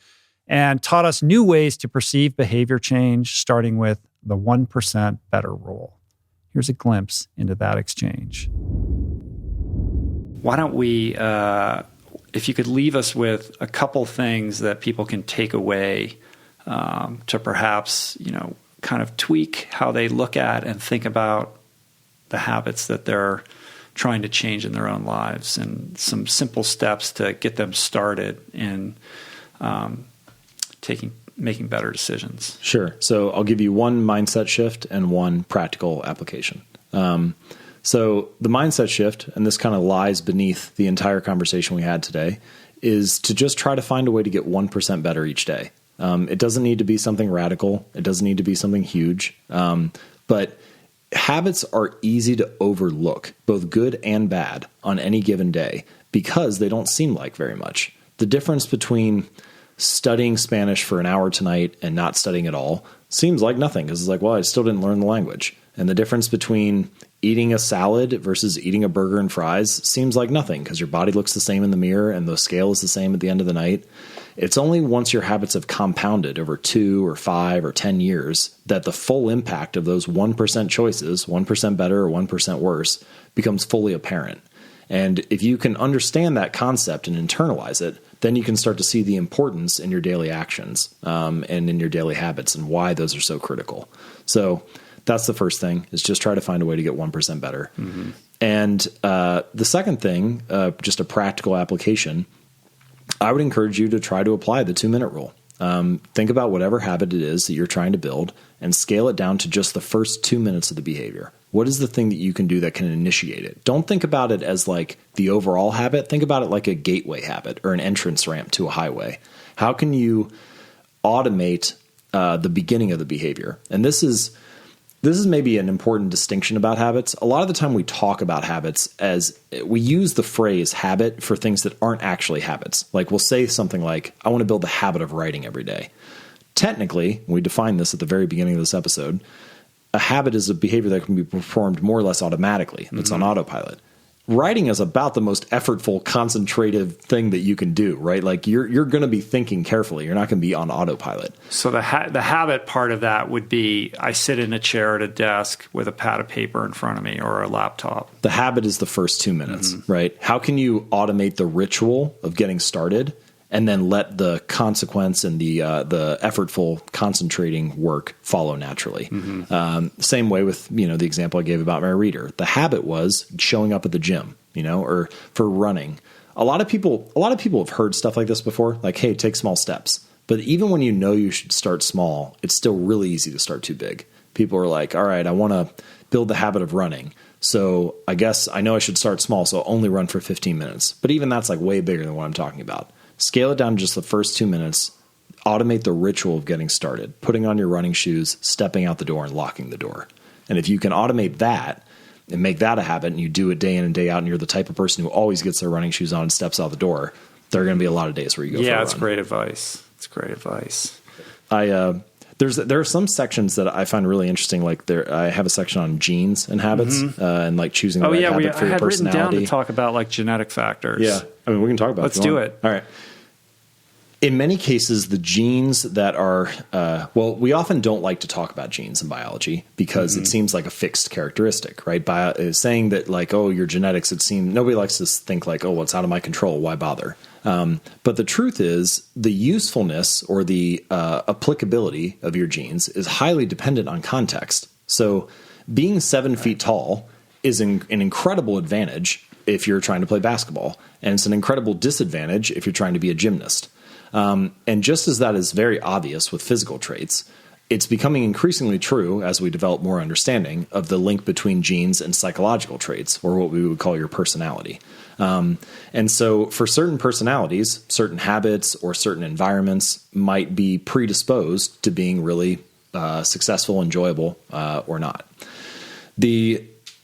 and taught us new ways to perceive behavior change, starting with the 1% better rule. Here's a glimpse into that exchange. Why don't we, if you could leave us with a couple things that people can take away to perhaps, kind of tweak how they look at and think about the habits that they're trying to change in their own lives, and some simple steps to get them started in making better decisions. Sure. So I'll give you one mindset shift and one practical application. So the mindset shift, and this kind of lies beneath the entire conversation we had today, is to just try to find a way to get 1% better each day. It doesn't need to be something radical. It doesn't need to be something huge. But habits are easy to overlook, both good and bad, on any given day because they don't seem like very much. The difference between studying Spanish for an hour tonight and not studying at all seems like nothing, because it's like, well, I still didn't learn the language. And the difference between eating a salad versus eating a burger and fries seems like nothing because your body looks the same in the mirror and the scale is the same at the end of the night. It's only once your habits have compounded over 2 or 5 or 10 years that the full impact of those 1% choices, 1% better or 1% worse, becomes fully apparent. And if you can understand that concept and internalize it, then you can start to see the importance in your daily actions and in your daily habits and why those are so critical. So that's the first thing, is just try to find a way to get 1% better. Mm-hmm. And the second thing, just a practical application, I would encourage you to try to apply the 2-minute rule. Think about whatever habit it is that you're trying to build and scale it down to just the first 2 minutes of the behavior. What is the thing that you can do that can initiate it? Don't think about it as like the overall habit. Think about it like a gateway habit or an entrance ramp to a highway. How can you automate the beginning of the behavior? And this is maybe an important distinction about habits. A lot of the time we talk about habits as we use the phrase habit for things that aren't actually habits. Like we'll say something like, I want to build the habit of writing every day. Technically, we define this at the very beginning of this episode, a habit is a behavior that can be performed more or less automatically. It's on autopilot. Writing is about the most effortful, concentrative thing that you can do, right? Like you're going to be thinking carefully. You're not going to be on autopilot. So the habit part of that would be I sit in a chair at a desk with a pad of paper in front of me or a laptop. The habit is the first 2 minutes, right? How can you automate the ritual of getting started and then let the consequence and the effortful concentrating work follow naturally? Same way with, the example I gave about my reader. The habit was showing up at the gym, or for running. A lot of people have heard stuff like this before, like, hey, take small steps. But even when you should start small, it's still really easy to start too big. People are like, all right, I want to build the habit of running. So I guess I know I should start small, so I'll only run for 15 minutes. But even that's like way bigger than what I'm talking about. Scale it down to just the first 2 minutes, automate the ritual of getting started, putting on your running shoes, stepping out the door, and locking the door. And if you can automate that and make that a habit, and you do it day in and day out, and you're the type of person who always gets their running shoes on and steps out the door, there are going to be a lot of days where you go for a run. Yeah, it's great advice. It's great advice. There are some sections that I find really interesting. Like I have a section on genes and habits and like choosing the right habit for your personality. I had written down to talk about like genetic factors. Yeah, I mean we can talk about. Let's do it. All right. In many cases, the genes that are we often don't like to talk about genes in biology because it seems like a fixed characteristic, right? Saying that like, oh, your genetics, nobody likes to think like, oh, well, it's out of my control. Why bother? But the truth is the usefulness or the applicability of your genes is highly dependent on context. So being 7 feet tall is an incredible advantage if you're trying to play basketball. And it's an incredible disadvantage if you're trying to be a gymnast. And just as that is very obvious with physical traits, it's becoming increasingly true as we develop more understanding of the link between genes and psychological traits, or what we would call your personality. And so for certain personalities, certain habits or certain environments might be predisposed to being really successful, enjoyable, or not.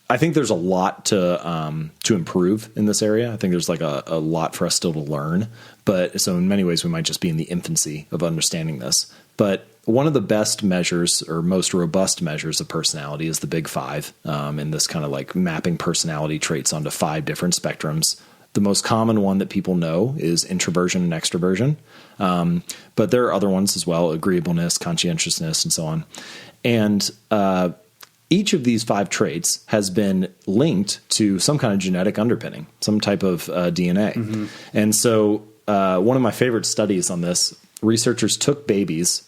I think there's a lot to improve in this area. I think there's like a lot for us still to learn. But so in many ways, we might just be in the infancy of understanding this. But one of the best measures or most robust measures of personality is the Big Five, in this kind of like mapping personality traits onto 5 different spectrums. The most common one that people know is introversion and extroversion. But there are other ones as well, agreeableness, conscientiousness, and so on. And each of these 5 traits has been linked to some kind of genetic underpinning, some type of DNA. And so one of my favorite studies on this, researchers took babies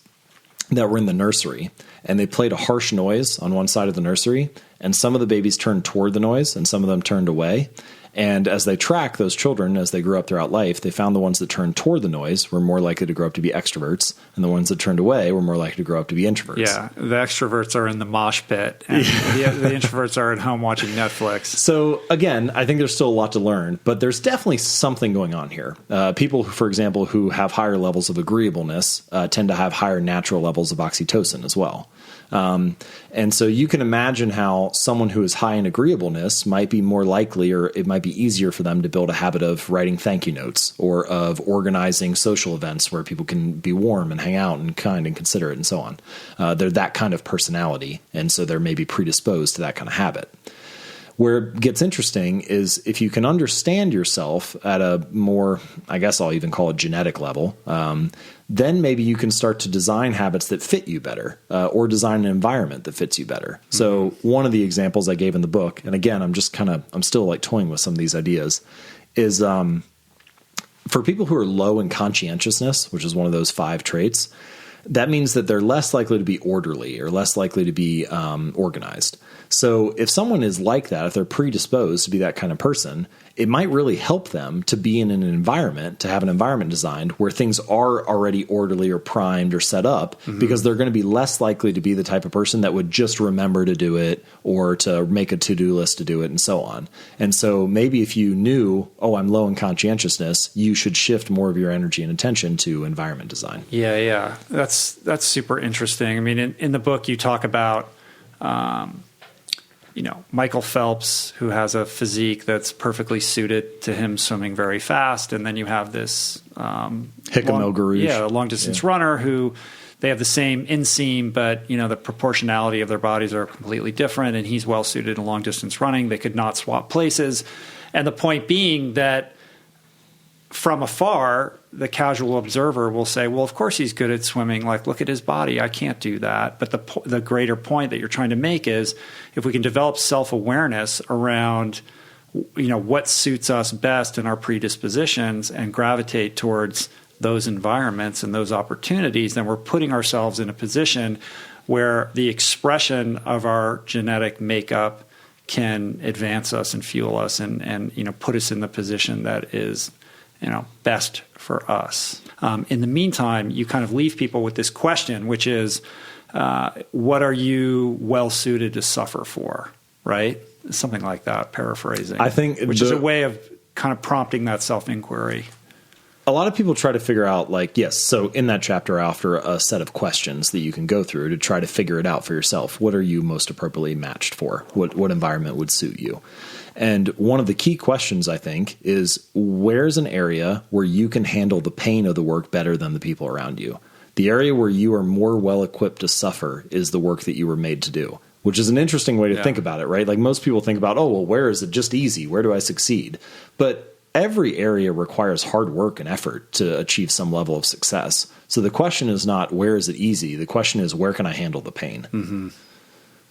that were in the nursery and they played a harsh noise on one side of the nursery, and some of the babies turned toward the noise and some of them turned away. And as they track those children as they grew up throughout life, they found the ones that turned toward the noise were more likely to grow up to be extroverts, and the ones that turned away were more likely to grow up to be introverts. Yeah, the extroverts are in the mosh pit, and the introverts are at home watching Netflix. So again, I think there's still a lot to learn, but there's definitely something going on here. People, for example, who have higher levels of agreeableness tend to have higher natural levels of oxytocin as well. And so you can imagine how someone who is high in agreeableness might be more likely, or it might be easier for them to build a habit of writing thank you notes or of organizing social events where people can be warm and hang out and kind and considerate and so on. They're that kind of personality. And so they're maybe predisposed to that kind of habit. Where it gets interesting is if you can understand yourself at a more, I guess I'll even call it genetic level, then maybe you can start to design habits that fit you better, or design an environment that fits you better. So one of the examples I gave in the book, and again, I'm still like toying with some of these ideas, is for people who are low in conscientiousness, which is one of those 5 traits, that means that they're less likely to be orderly or less likely to be organized. So if someone is like that, if they're predisposed to be that kind of person, it might really help them to be in an environment, to have an environment designed where things are already orderly or primed or set up, because they're going to be less likely to be the type of person that would just remember to do it or to make a to-do list to do it and so on. And so maybe if you knew, oh, I'm low in conscientiousness, you should shift more of your energy and attention to environment design. Yeah. That's super interesting. I mean, in the book, you talk about, Michael Phelps, who has a physique that's perfectly suited to him swimming very fast. And then you have this Hickam El Guerrouj. a long distance runner who they have the same inseam, but the proportionality of their bodies are completely different. And he's well suited in long distance running. They could not swap places. And the point being that from afar, the casual observer will say, well, of course he's good at swimming. Like, look at his body. I can't do that. But the greater point that you're trying to make is if we can develop self-awareness around, what suits us best in our predispositions and gravitate towards those environments and those opportunities, then we're putting ourselves in a position where the expression of our genetic makeup can advance us and fuel us and put us in the position that is best for us. In the meantime, you kind of leave people with this question, which is, what are you well suited to suffer for, right? Something like that, paraphrasing. I think which is a way of kind of prompting that self-inquiry. A lot of people try to figure out, so in that chapter, I offer a set of questions that you can go through to try to figure it out for yourself. What are you most appropriately matched for? What environment would suit you? And one of the key questions, I think, is where's an area where you can handle the pain of the work better than the people around you? The area where you are more well-equipped to suffer is the work that you were made to do, which is an interesting way to think about it, right? Like most people think about, where is it just easy? Where do I succeed? But every area requires hard work and effort to achieve some level of success. So the question is not where is it easy? The question is where can I handle the pain? Mm-hmm.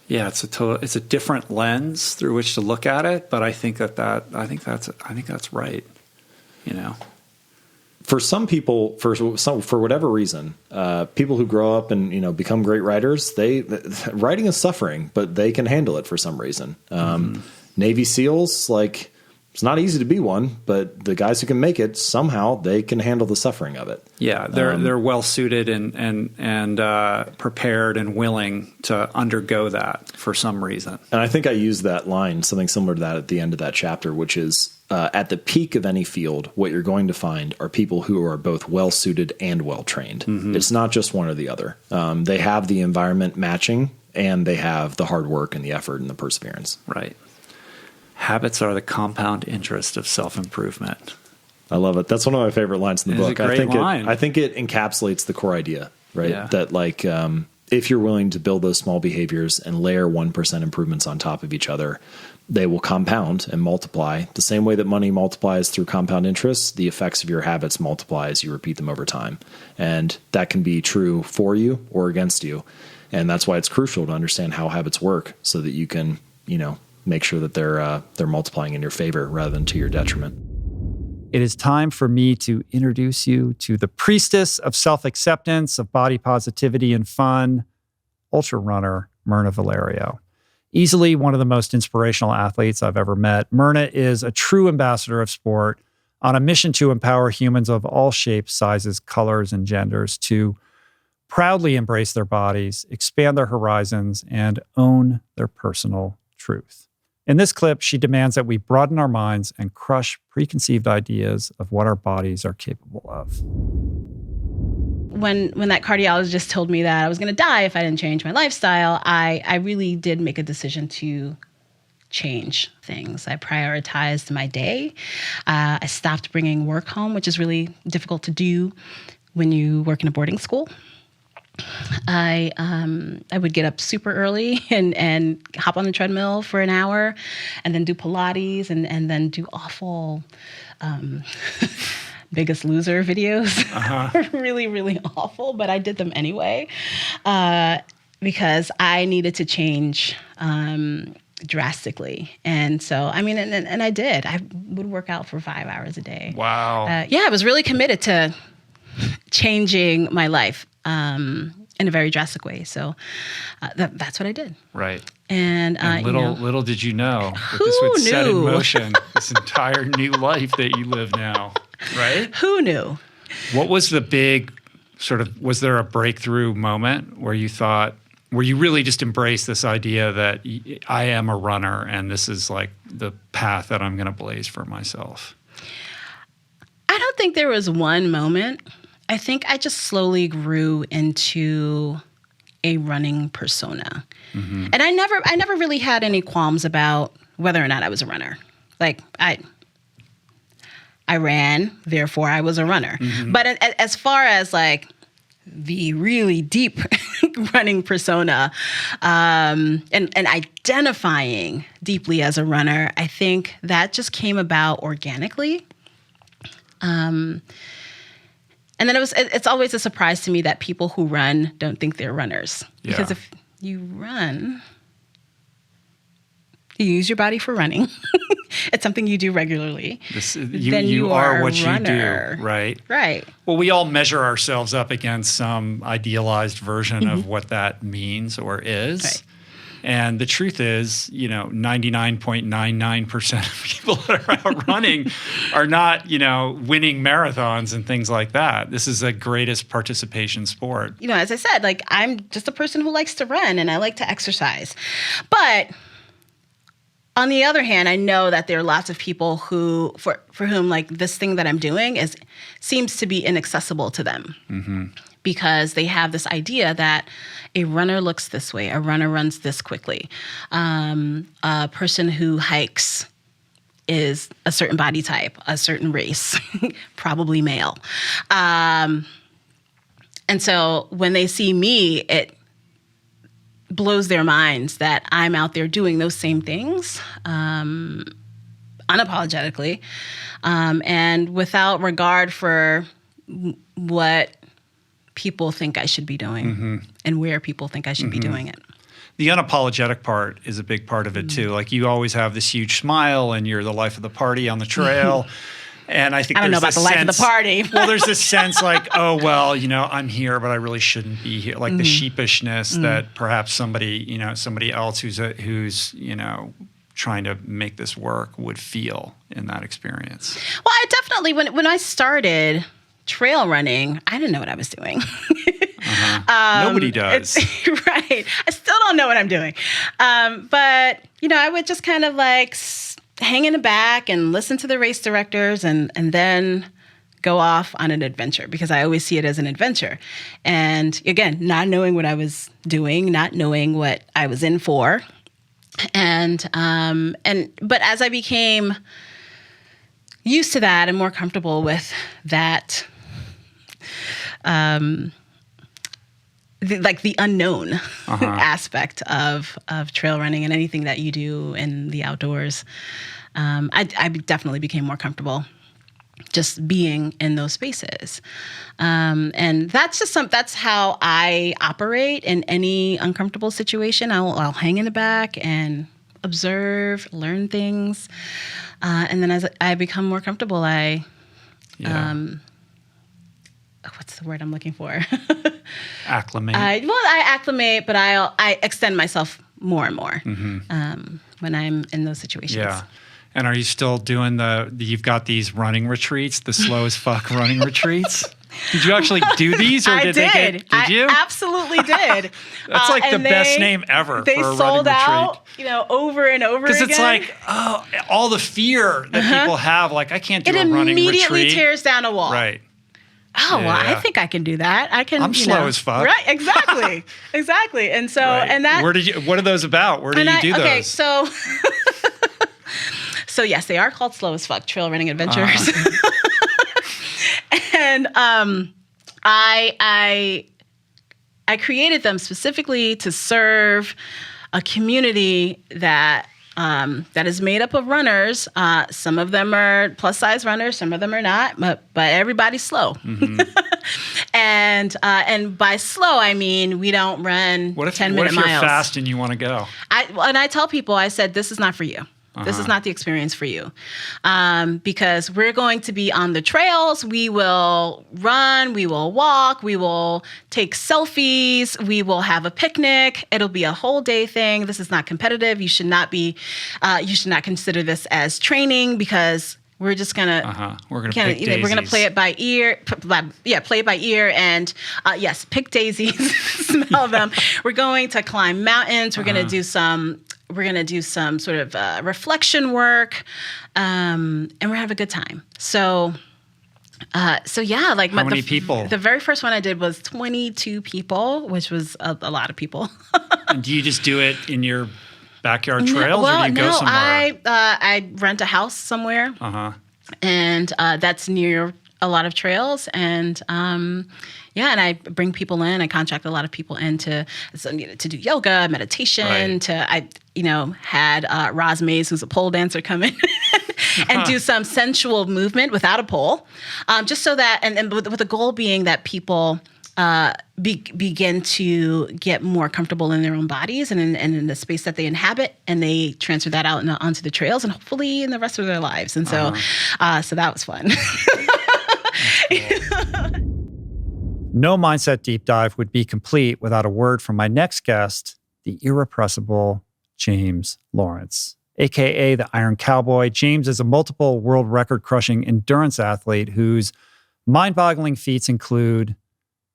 Yeah, it's a different lens through which to look at it, but I think that's right. For some people, for whatever reason, people who grow up and become great writers, writing is suffering, but they can handle it for some reason. Navy SEALs, it's not easy to be one, but the guys who can make it, somehow they can handle the suffering of it. Yeah, they're well suited and prepared and willing to undergo that for some reason. And I think I used that line, something similar to that, at the end of that chapter, which is at the peak of any field, what you're going to find are people who are both well suited and well trained. It's not just one or the other. They have the environment matching, and they have the hard work and the effort and the perseverance. Right. Habits are the compound interest of self-improvement. I love it. That's one of my favorite lines in the book. It's a great line. I think it encapsulates the core idea, right? Yeah. That if you're willing to build those small behaviors and layer 1% improvements on top of each other, they will compound and multiply. The same way that money multiplies through compound interest, the effects of your habits multiply as you repeat them over time. And that can be true for you or against you. And that's why it's crucial to understand how habits work so that you can, make sure that they're multiplying in your favor rather than to your detriment. It is time for me to introduce you to the priestess of self-acceptance, of body positivity and fun, ultra runner Mirna Valerio. Easily one of the most inspirational athletes I've ever met, Mirna is a true ambassador of sport on a mission to empower humans of all shapes, sizes, colors, and genders to proudly embrace their bodies, expand their horizons, and own their personal truth. In this clip, she demands that we broaden our minds and crush preconceived ideas of what our bodies are capable of. when that cardiologist told me that I was going to die if I didn't change my lifestyle, I really did make a decision to change things. I prioritized my day. I stopped bringing work home, which is really difficult to do when you work in a boarding school. I would get up super early and hop on the treadmill for an hour and then do Pilates and then do awful Biggest Loser videos. Really, really awful, but I did them anyway because I needed to change drastically. And so, I mean, and I did. I would work out for 5 hours a day. Wow. I was really committed to changing my life in a very drastic way. So that's what I did. Right. And little did you know that this would set in motion this entire new life that you live now, right? Who knew? What was the big was there a breakthrough moment where you really just embraced this idea that I am a runner and this is like the path that I'm going to blaze for myself? I don't think there was one moment. I think I just slowly grew into a running persona. Mm-hmm. And I never really had any qualms about whether or not I was a runner. Like I ran, therefore I was a runner. Mm-hmm. But as far as like the really deep running persona and identifying deeply as a runner, I think that just came about organically. And then it's always a surprise to me that people who run don't think they're runners. Yeah. Because if you run, you use your body for running. It's something you do regularly. Then you are what you do, right? Right. Well, we all measure ourselves up against some idealized version of what that means or is. Right. And the truth is, 99.99% of people that are out running are not, winning marathons and things like that. This is the greatest participation sport. As I said, like I'm just a person who likes to run and I like to exercise. But on the other hand, I know that there are lots of people who, for whom like this thing that I'm doing seems to be inaccessible to them. Mm-hmm. Because they have this idea that a runner looks this way, a runner runs this quickly. A person who hikes is a certain body type, a certain race, probably male. And so when they see me, it blows their minds that I'm out there doing those same things unapologetically and without regard for what people think I should be doing and where people think I should be doing it. The unapologetic part is a big part of it too. Like you always have this huge smile and you're the life of the party on the trail. And I think I don't know about the life of the party. Well, there's this sense like, oh, well, I'm here, but I really shouldn't be here. Like the sheepishness that perhaps somebody else who's trying to make this work would feel in that experience. Well, I definitely, when I started trail running, I didn't know what I was doing. Nobody does. Right. I still don't know what I'm doing. But, I would just kind of like hang in the back and listen to the race directors and then go off on an adventure because I always see it as an adventure. And again, not knowing what I was doing, not knowing what I was in for. But as I became used to that and more comfortable with that, the unknown aspect of trail running and anything that you do in the outdoors, I definitely became more comfortable just being in those spaces. And that's that's how I operate in any uncomfortable situation. I'll hang in the back and observe, learn things. And then as I become more comfortable, what's the word I'm looking for? Acclimate. I acclimate, but I extend myself more and more when I'm in those situations. Yeah. And are you still doing you've got these running retreats, the slow as fuck running retreats? Did you actually do these, or did did you? I absolutely did. That's like the best name ever for a running retreat. They sold out, over and over again. Because it's like, all the fear that people have, like, I can't do a running retreat. It immediately tears down a wall. Right. oh, well, I think I can do that. I'm slow as fuck. Right, exactly. Exactly. And so, and that. What are those about? Where do you do those? Okay, so, so yes, they are called Slow as Fuck Trail Running Adventures. And I created them specifically to serve a community that is made up of runners. Some of them are plus size runners, some of them are not, but everybody's slow. Mm-hmm. And by slow, I mean we don't run 10-minute miles. What if you're fast and you want to go? I tell people, I said, this is not for you. This is not the experience for you. Because we're going to be on the trails. We will run, we will walk, we will take selfies, we will have a picnic. It'll be a whole day thing. This is not competitive. You should not consider this as training because we're just gonna we're gonna play it by ear. Play it by ear, and yes, pick daisies, smell them. We're going to climb mountains. We're gonna do some sort of reflection work, and we're gonna have a good time. So yeah, like how many people? The very first one I did was 22 people, which was a lot of people. And do you just do it in your backyard trails, or do you go somewhere? I rent a house somewhere, and that's near a lot of trails, and and I bring people in. I contract a lot of people in to do yoga, meditation. Right. Had Roz Mays, who's a pole dancer, come in and do some sensual movement without a pole, just so that, and with the goal being that people begin to get more comfortable in their own bodies and in the space that they inhabit, and they transfer that out onto the trails and hopefully in the rest of their lives. And so that was fun. No Mindset Deep Dive would be complete without a word from my next guest, the irrepressible James Lawrence, aka the Iron Cowboy. James is a multiple world record-crushing endurance athlete whose mind-boggling feats include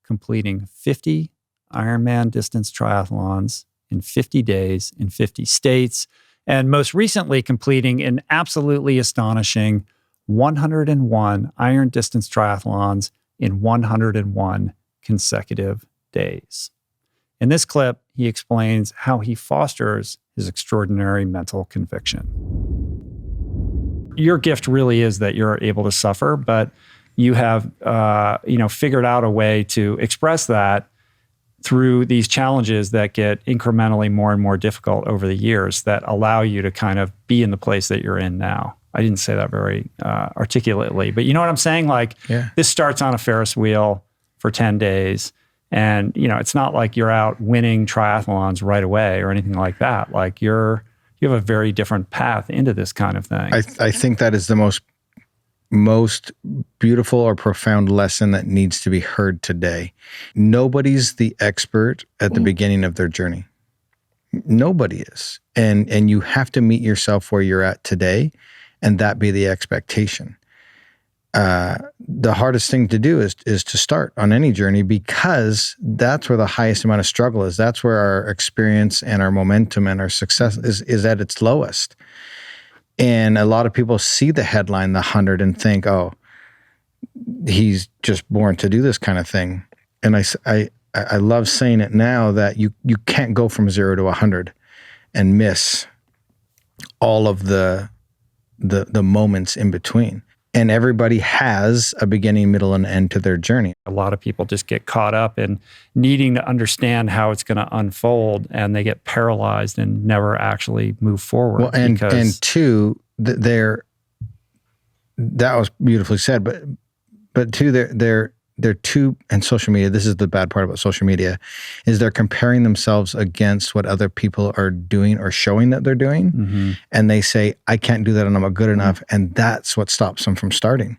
completing 50 Ironman distance triathlons in 50 days in 50 states, and most recently completing an absolutely astonishing 101 iron distance triathlons in 101 consecutive days. In this clip, he explains how he fosters his extraordinary mental conviction. Your gift really is that you're able to suffer, but you have, figured out a way to express that through these challenges that get incrementally more and more difficult over the years that allow you to kind of be in the place that you're in now. I didn't say that very articulately, but you know what I'm saying? This starts on a Ferris wheel for 10 days. And, it's not like you're out winning triathlons right away or anything like that. Like you have a very different path into this kind of thing. I think that is the most beautiful or profound lesson that needs to be heard today. Nobody's the expert at the beginning of their journey. Nobody is. And you have to meet yourself where you're at today, and that be the expectation. The hardest thing to do is to start on any journey, because that's where the highest amount of struggle is. That's where our experience and our momentum and our success is at its lowest. And a lot of people see the headline, the 100, and think, oh, he's just born to do this kind of thing. And I love saying it now that you can't go from 0 to 100 and miss all of the moments in between. And everybody has a beginning, middle, and end to their journey. A lot of people just get caught up in needing to understand how it's going to unfold, and they get paralyzed and never actually move forward. Well, and two, that was beautifully said, but two, they're too, and social media, this is the bad part about social media, is they're comparing themselves against what other people are doing or showing that they're doing. Mm-hmm. And they say, I can't do that and I'm not good enough. And that's what stops them from starting.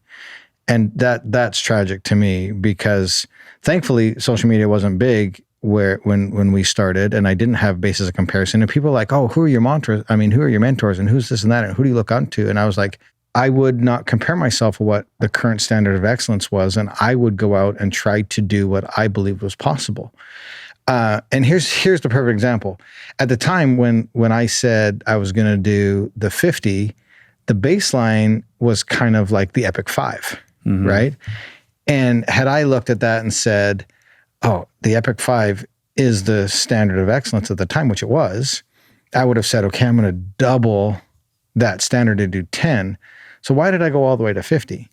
And that's tragic to me, because thankfully social media wasn't big when we started, and I didn't have basis of comparison. And people are like, oh, who are your mentors? Who are your mentors, and who's this and that, and who do you look up to? And I was like, I would not compare myself with what the current standard of excellence was, and I would go out and try to do what I believed was possible. And here's the perfect example. At the time when I said I was going to do the 50, the baseline was kind of like the Epic 5, right? And had I looked at that and said, oh, the Epic 5 is the standard of excellence at the time, which it was, I would have said, okay, I'm going to double that standard to do 10. So why did I go all the way to 50?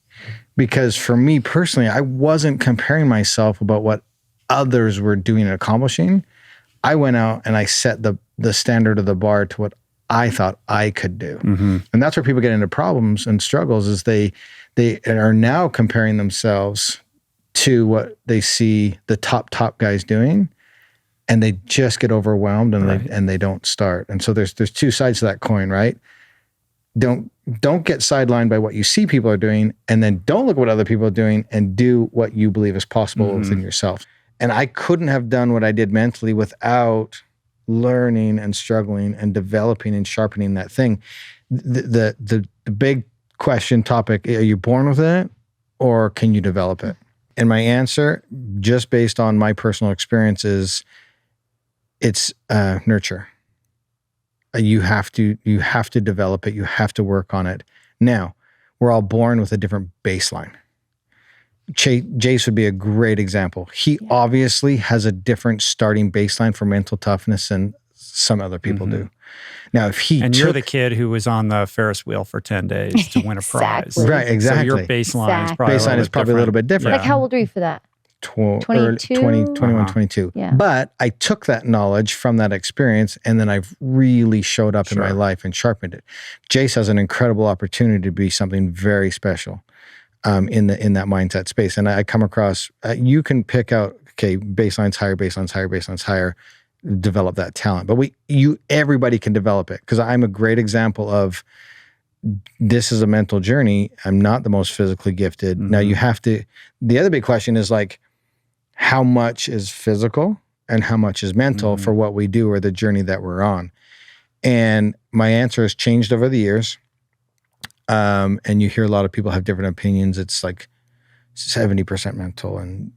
Because for me personally, I wasn't comparing myself about what others were doing and accomplishing. I went out and I set the standard of the bar to what I thought I could do. And that's where people get into problems and struggles, is they are now comparing themselves to what they see the top guys doing, and they just get overwhelmed and they don't start. And so there's two sides to that coin, right? Don't get sidelined by what you see people are doing, and then don't look at what other people are doing, and do what you believe is possible within yourself. And I couldn't have done what I did mentally without learning and struggling and developing and sharpening that thing. The big question topic, are you born with it or can you develop it? And my answer, just based on my personal experience, is it's nurture. You have to develop it. You have to work on it. Now, we're all born with a different baseline. Jace would be a great example. He obviously has a different starting baseline for mental toughness than some other people do. Now, if you're the kid who was on the Ferris wheel for 10 days to win a prize. Right, exactly. So your baseline is probably a little bit different. Like, how old are you for that? 22? 21, 22. Yeah. But I took that knowledge from that experience, and then I've really showed up in my life and sharpened it. Jace has an incredible opportunity to be something very special in that mindset space. And I come across, you can pick out, okay, baseline's higher, develop that talent. But everybody can develop it, because I'm a great example of, this is a mental journey. I'm not the most physically gifted. Now you have to, the other big question is like, how much is physical and how much is mental for what we do or the journey that we're on? And my answer has changed over the years. And you hear a lot of people have different opinions. It's like 70% mental, and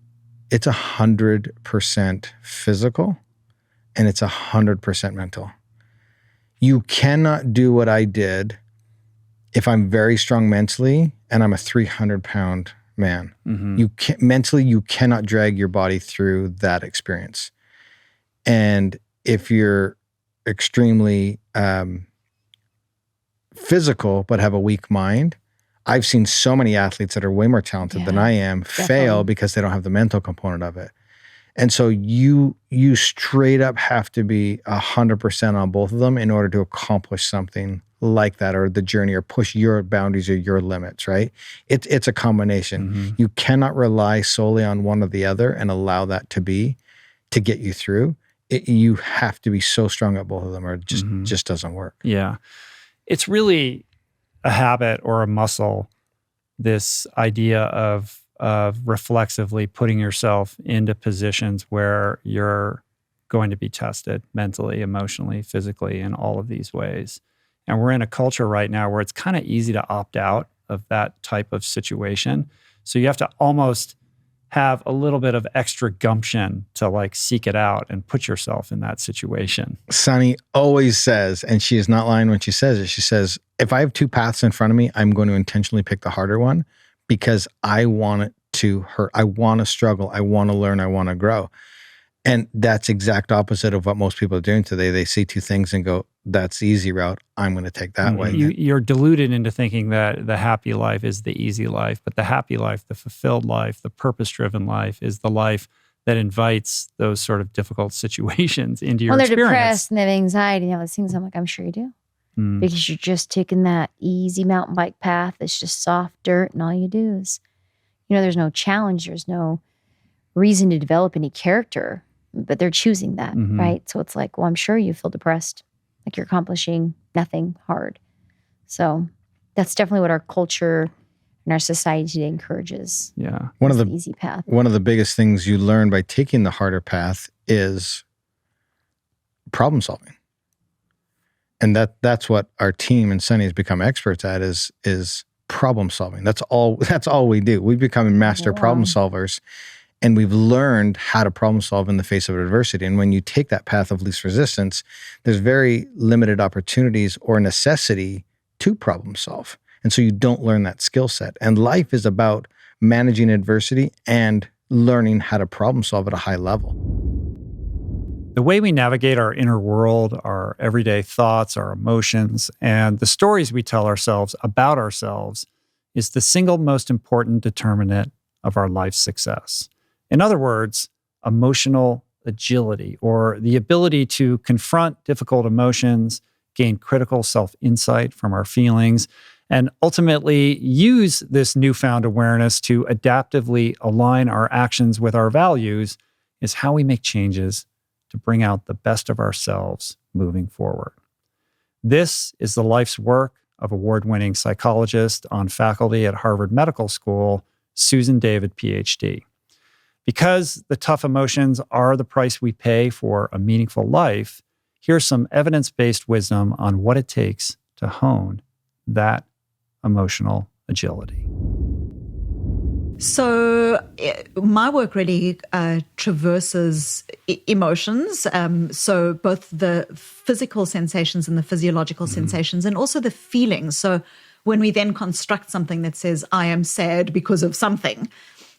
it's 100% physical, and it's 100% mental. You cannot do what I did if I'm very strong mentally and I'm a 300-pound man. You can't, mentally, you cannot drag your body through that experience. And if you're extremely physical but have a weak mind, I've seen so many athletes that are way more talented than I am fail because they don't have the mental component of it. And so you straight up have to be 100% on both of them in order to accomplish something like that, or the journey, or push your boundaries or your limits, right? It's a combination. You cannot rely solely on one or the other and allow that to get you through. You have to be so strong at both of them, or it just doesn't work. Yeah. It's really a habit or a muscle, this idea of reflexively putting yourself into positions where you're going to be tested mentally, emotionally, physically, in all of these ways. And we're in a culture right now where it's kind of easy to opt out of that type of situation. So you have to almost have a little bit of extra gumption to like seek it out and put yourself in that situation. Sunny always says, and she is not lying when she says it, she says, if I have two paths in front of me, I'm going to intentionally pick the harder one, because I want it to hurt. I want to struggle. I want to learn. I want to grow. And that's exact opposite of what most people are doing today. They see two things and go, that's the easy route. I'm going to take that way. You're deluded into thinking that the happy life is the easy life, but the happy life, the fulfilled life, the purpose-driven life is the life that invites those sort of difficult situations into your experience. Well, they're depressed and they have anxiety and all those things. I'm like, I'm sure you do. Because you're just taking that easy mountain bike path. It's just soft dirt, and all you do is, there's no challenge. There's no reason to develop any character, but they're choosing that, right? So it's like, well, I'm sure you feel depressed, like you're accomplishing nothing hard. So that's definitely what our culture and our society today encourages. Yeah. One of the easy path. One of the biggest things you learn by taking the harder path is problem solving. And that's what our team and Sunny has become experts at is problem solving. That's all we do. We've become master problem solvers, and we've learned how to problem solve in the face of adversity. And when you take that path of least resistance, there's very limited opportunities or necessity to problem solve. And so you don't learn that skill set. And life is about managing adversity, and learning how to problem solve at a high level. The way we navigate our inner world, our everyday thoughts, our emotions, and the stories we tell ourselves about ourselves is the single most important determinant of our life's success. In other words, emotional agility, or the ability to confront difficult emotions, gain critical self-insight from our feelings, and ultimately use this newfound awareness to adaptively align our actions with our values is how we make changes to bring out the best of ourselves moving forward. This is the life's work of award-winning psychologist on faculty at Harvard Medical School, Susan David, PhD. Because the tough emotions are the price we pay for a meaningful life, here's some evidence-based wisdom on what it takes to hone that emotional agility. So my work really traverses emotions, so both the physical sensations and the physiological sensations, and also the feelings. So when we then construct something that says, I am sad because of something,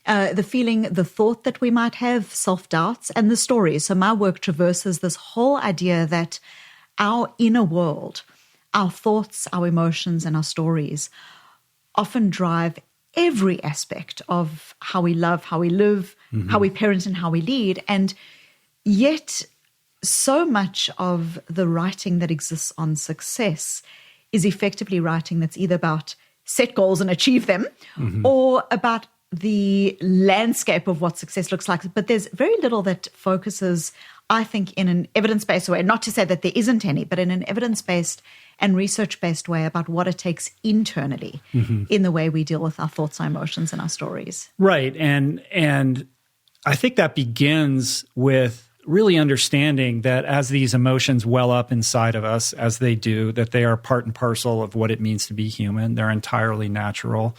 the feeling, the thought that we might have, self-doubts, and the stories. So my work traverses this whole idea that our inner world, our thoughts, our emotions, and our stories often drive every aspect of how we love, how we live, how we parent, and how we lead. And yet, so much of the writing that exists on success is effectively writing that's either about set goals and achieve them, or about the landscape of what success looks like. But there's very little that focuses, I think, in an evidence-based way, not to say that there isn't any, but in an evidence-based and research-based way about what it takes internally in the way we deal with our thoughts, our emotions, and our stories. Right. And I think that begins with really understanding that as these emotions well up inside of us, as they do, that they are part and parcel of what it means to be human. They're entirely natural.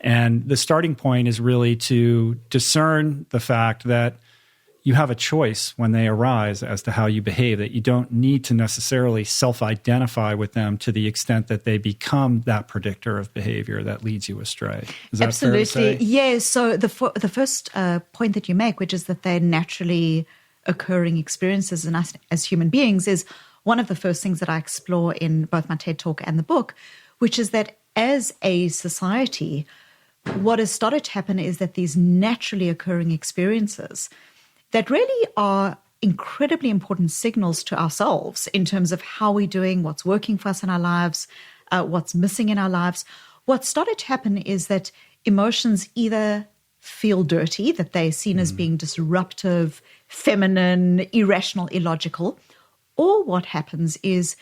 And the starting point is really to discern the fact that you have a choice when they arise as to how you behave, that you don't need to necessarily self-identify with them to the extent that they become that predictor of behavior that leads you astray. Is that Absolutely. fair to say? Yes. So the first point that you make, which is that they're naturally occurring experiences in us as human beings, is one of the first things that I explore in both my TED Talk and the book, which is that as a society, what has started to happen is that these naturally occurring experiences that really are incredibly important signals to ourselves in terms of how we're doing, what's working for us in our lives, what's missing in our lives. What started to happen is that emotions either feel dirty, that they're seen as being disruptive, feminine, irrational, illogical, or what happens is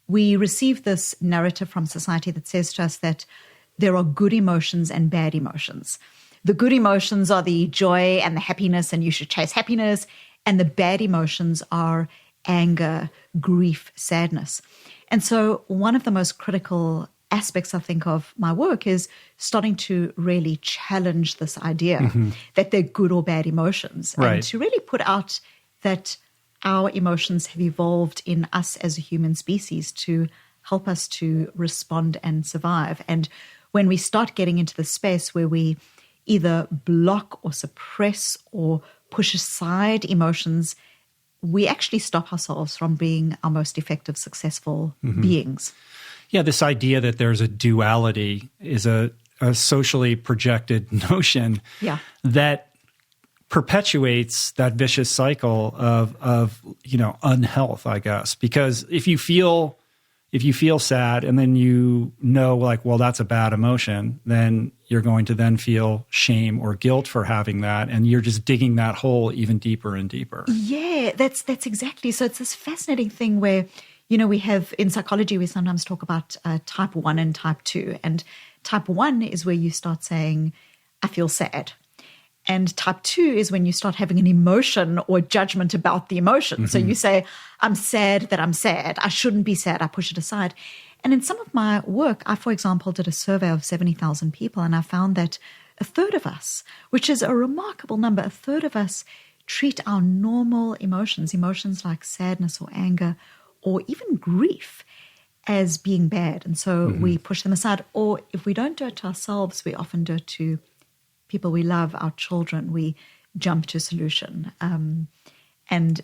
we receive this narrative from society that says to us that there are good emotions and bad emotions. The good emotions are the joy and the happiness, and you should chase happiness. And the bad emotions are anger, grief, sadness. And so one of the most critical aspects, I think, of my work is starting to really challenge this idea that they're good or bad emotions. Right. And to really put out that our emotions have evolved in us as a human species to help us to respond and survive. And when we start getting into the space where we either block or suppress or push aside emotions, we actually stop ourselves from being our most effective, successful beings. Yeah, this idea that there's a duality is a socially projected notion that perpetuates that vicious cycle of unhealth, I guess. Because if you feel sad and then you know, like, well, that's a bad emotion, then you're going to then feel shame or guilt for having that. And you're just digging that hole even deeper and deeper. Yeah, that's exactly. So it's this fascinating thing where, we have in psychology, we sometimes talk about type 1 and type 2. And type 1 is where you start saying, I feel sad. And type 2 is when you start having an emotion or judgment about the emotion. So you say, I'm sad that I'm sad. I shouldn't be sad. I push it aside. And in some of my work, I, for example, did a survey of 70,000 people, and I found that a third of us, which is a remarkable number, a third of us treat our normal emotions like sadness or anger or even grief, as being bad. And so we push them aside. Or if we don't do it to ourselves, we often do it to people we love, our children, we jump to solution. And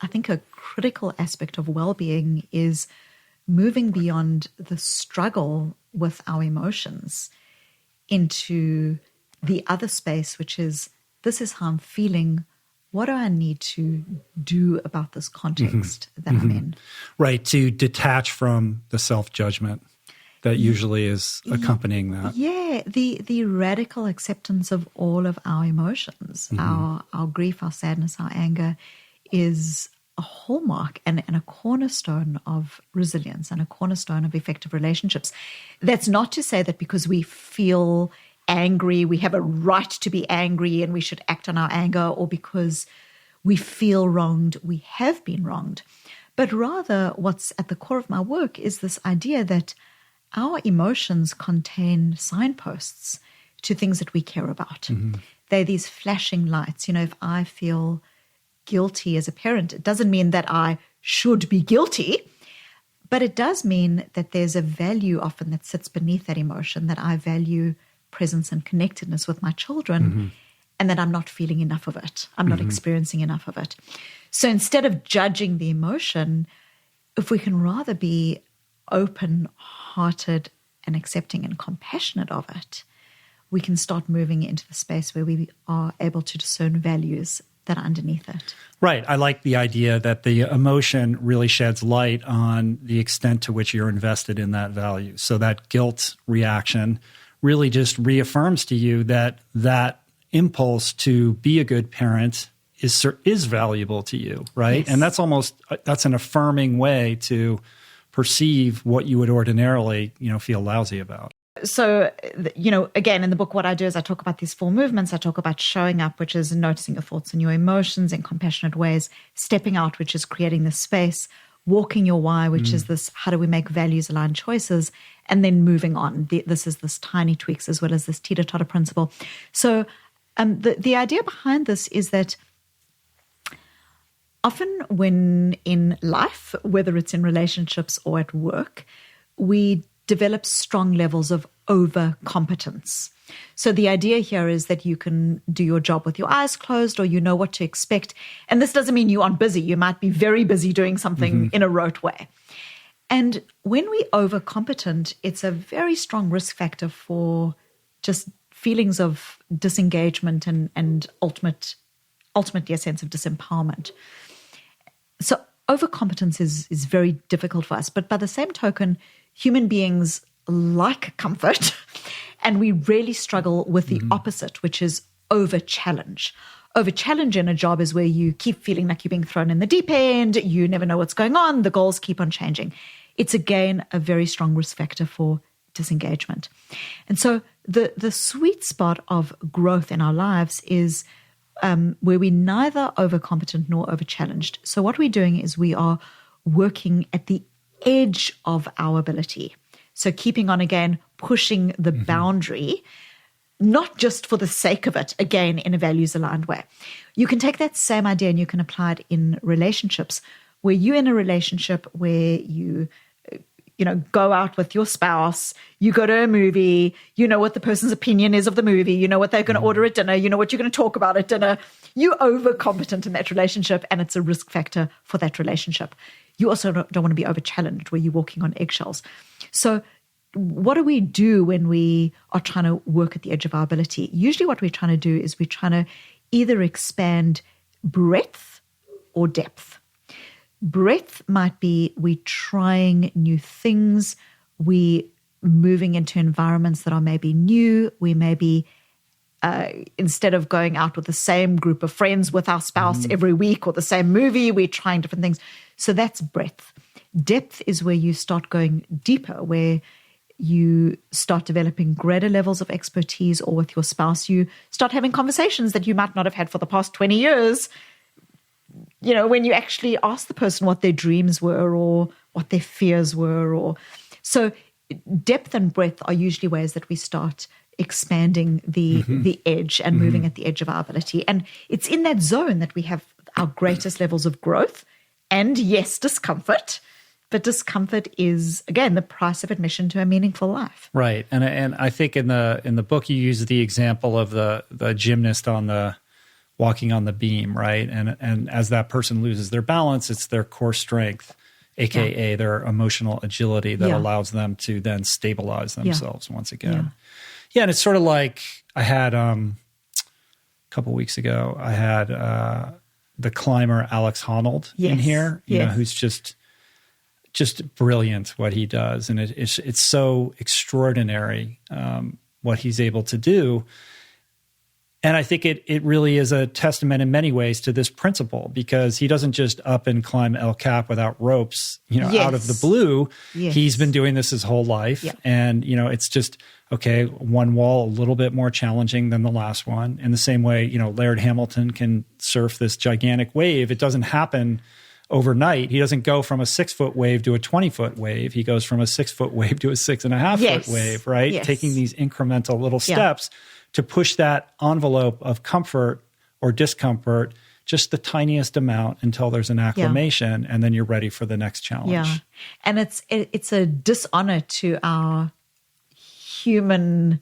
I think a critical aspect of well-being is moving beyond the struggle with our emotions into the other space, which is, this is how I'm feeling. What do I need to do about this context that I'm in? Right, to detach from the self-judgment that usually is accompanying that. Yeah, the radical acceptance of all of our emotions, our grief, our sadness, our anger, is a hallmark and a cornerstone of resilience and a cornerstone of effective relationships. That's not to say that because we feel angry, we have a right to be angry and we should act on our anger, or because we feel wronged, we have been wronged. But rather, what's at the core of my work is this idea that our emotions contain signposts to things that we care about. They're these flashing lights. You know, if I feel guilty as a parent, it doesn't mean that I should be guilty, but it does mean that there's a value often that sits beneath that emotion, that I value presence and connectedness with my children, and that I'm not feeling enough of it. I'm not experiencing enough of it. So instead of judging the emotion, if we can rather be open-hearted and accepting and compassionate of it, we can start moving into the space where we are able to discern values that are underneath it. Right. I like the idea that the emotion really sheds light on the extent to which you're invested in that value. So that guilt reaction really just reaffirms to you that that impulse to be a good parent is valuable to you, right? Yes. And that's an affirming way to perceive what you would ordinarily, feel lousy about. So, again, in the book, what I do is I talk about these 4 movements. I talk about showing up, which is noticing your thoughts and your emotions in compassionate ways, stepping out, which is creating the space, walking your why, which is this, how do we make values-aligned choices, and then moving on. This is this tiny tweaks as well as this teeter-totter principle. So the idea behind this is that often when in life, whether it's in relationships or at work, we develop strong levels of overcompetence. So the idea here is that you can do your job with your eyes closed, or you know what to expect. And this doesn't mean you aren't busy. You might be very busy doing something in a rote way. And when we're overcompetent, it's a very strong risk factor for just feelings of disengagement and ultimately a sense of disempowerment. So overcompetence is very difficult for us. But by the same token, human beings like comfort, and we really struggle with the opposite, which is over-challenge. Over-challenge in a job is where you keep feeling like you're being thrown in the deep end, you never know what's going on, the goals keep on changing. It's, again, a very strong risk factor for disengagement. And so the sweet spot of growth in our lives is where we're neither overcompetent nor over-challenged. So what we're doing is we are working at the edge of our ability. So keeping on, again, pushing the boundary, not just for the sake of it, again, in a values-aligned way. You can take that same idea and you can apply it in relationships, where you're in a relationship where you go out with your spouse, you go to a movie, you know what the person's opinion is of the movie, you know what they're going to order at dinner, you know what you're going to talk about at dinner. You're overcompetent in that relationship, and it's a risk factor for that relationship. You also don't want to be over-challenged where you're walking on eggshells. So what do we do when we are trying to work at the edge of our ability? Usually what we're trying to do is we're trying to either expand breadth or depth. Breadth might be we trying new things, we moving into environments that are maybe new, we maybe instead of going out with the same group of friends with our spouse every week or the same movie, we're trying different things. So that's breadth. Depth is where you start going deeper, where you start developing greater levels of expertise, or with your spouse, you start having conversations that you might not have had for the past 20 years. When you actually ask the person what their dreams were or what their fears were. So depth and breadth are usually ways that we start expanding the edge and moving at the edge of our ability. And it's in that zone that we have our greatest levels of growth and, yes, discomfort. But discomfort is, again, the price of admission to a meaningful life. Right. And I think in the book you use the example of the gymnast walking on the beam, right? And as that person loses their balance, it's their core strength, aka their emotional agility, that allows them to then stabilize themselves once again. Yeah, and it's sort of like I had a couple weeks ago, I had the climber Alex Honnold in here, you know, who's just brilliant what he does. And it's so extraordinary what he's able to do. And I think it really is a testament in many ways to this principle, because he doesn't just up and climb El Cap without ropes, you know, out of the blue. Yes. He's been doing this his whole life. Yeah. And, you know, it's just, okay, one wall a little bit more challenging than the last one. In the same way, you know, Laird Hamilton can surf this gigantic wave. It doesn't happen overnight. He doesn't go from a 6-foot wave to a 20-foot wave. He goes from a 6-foot wave to a 6.5-foot wave, right? Yes. Taking these incremental little steps to push that envelope of comfort or discomfort just the tiniest amount until there's an acclimation, and then you're ready for the next challenge. Yeah. And it's a dishonor to our human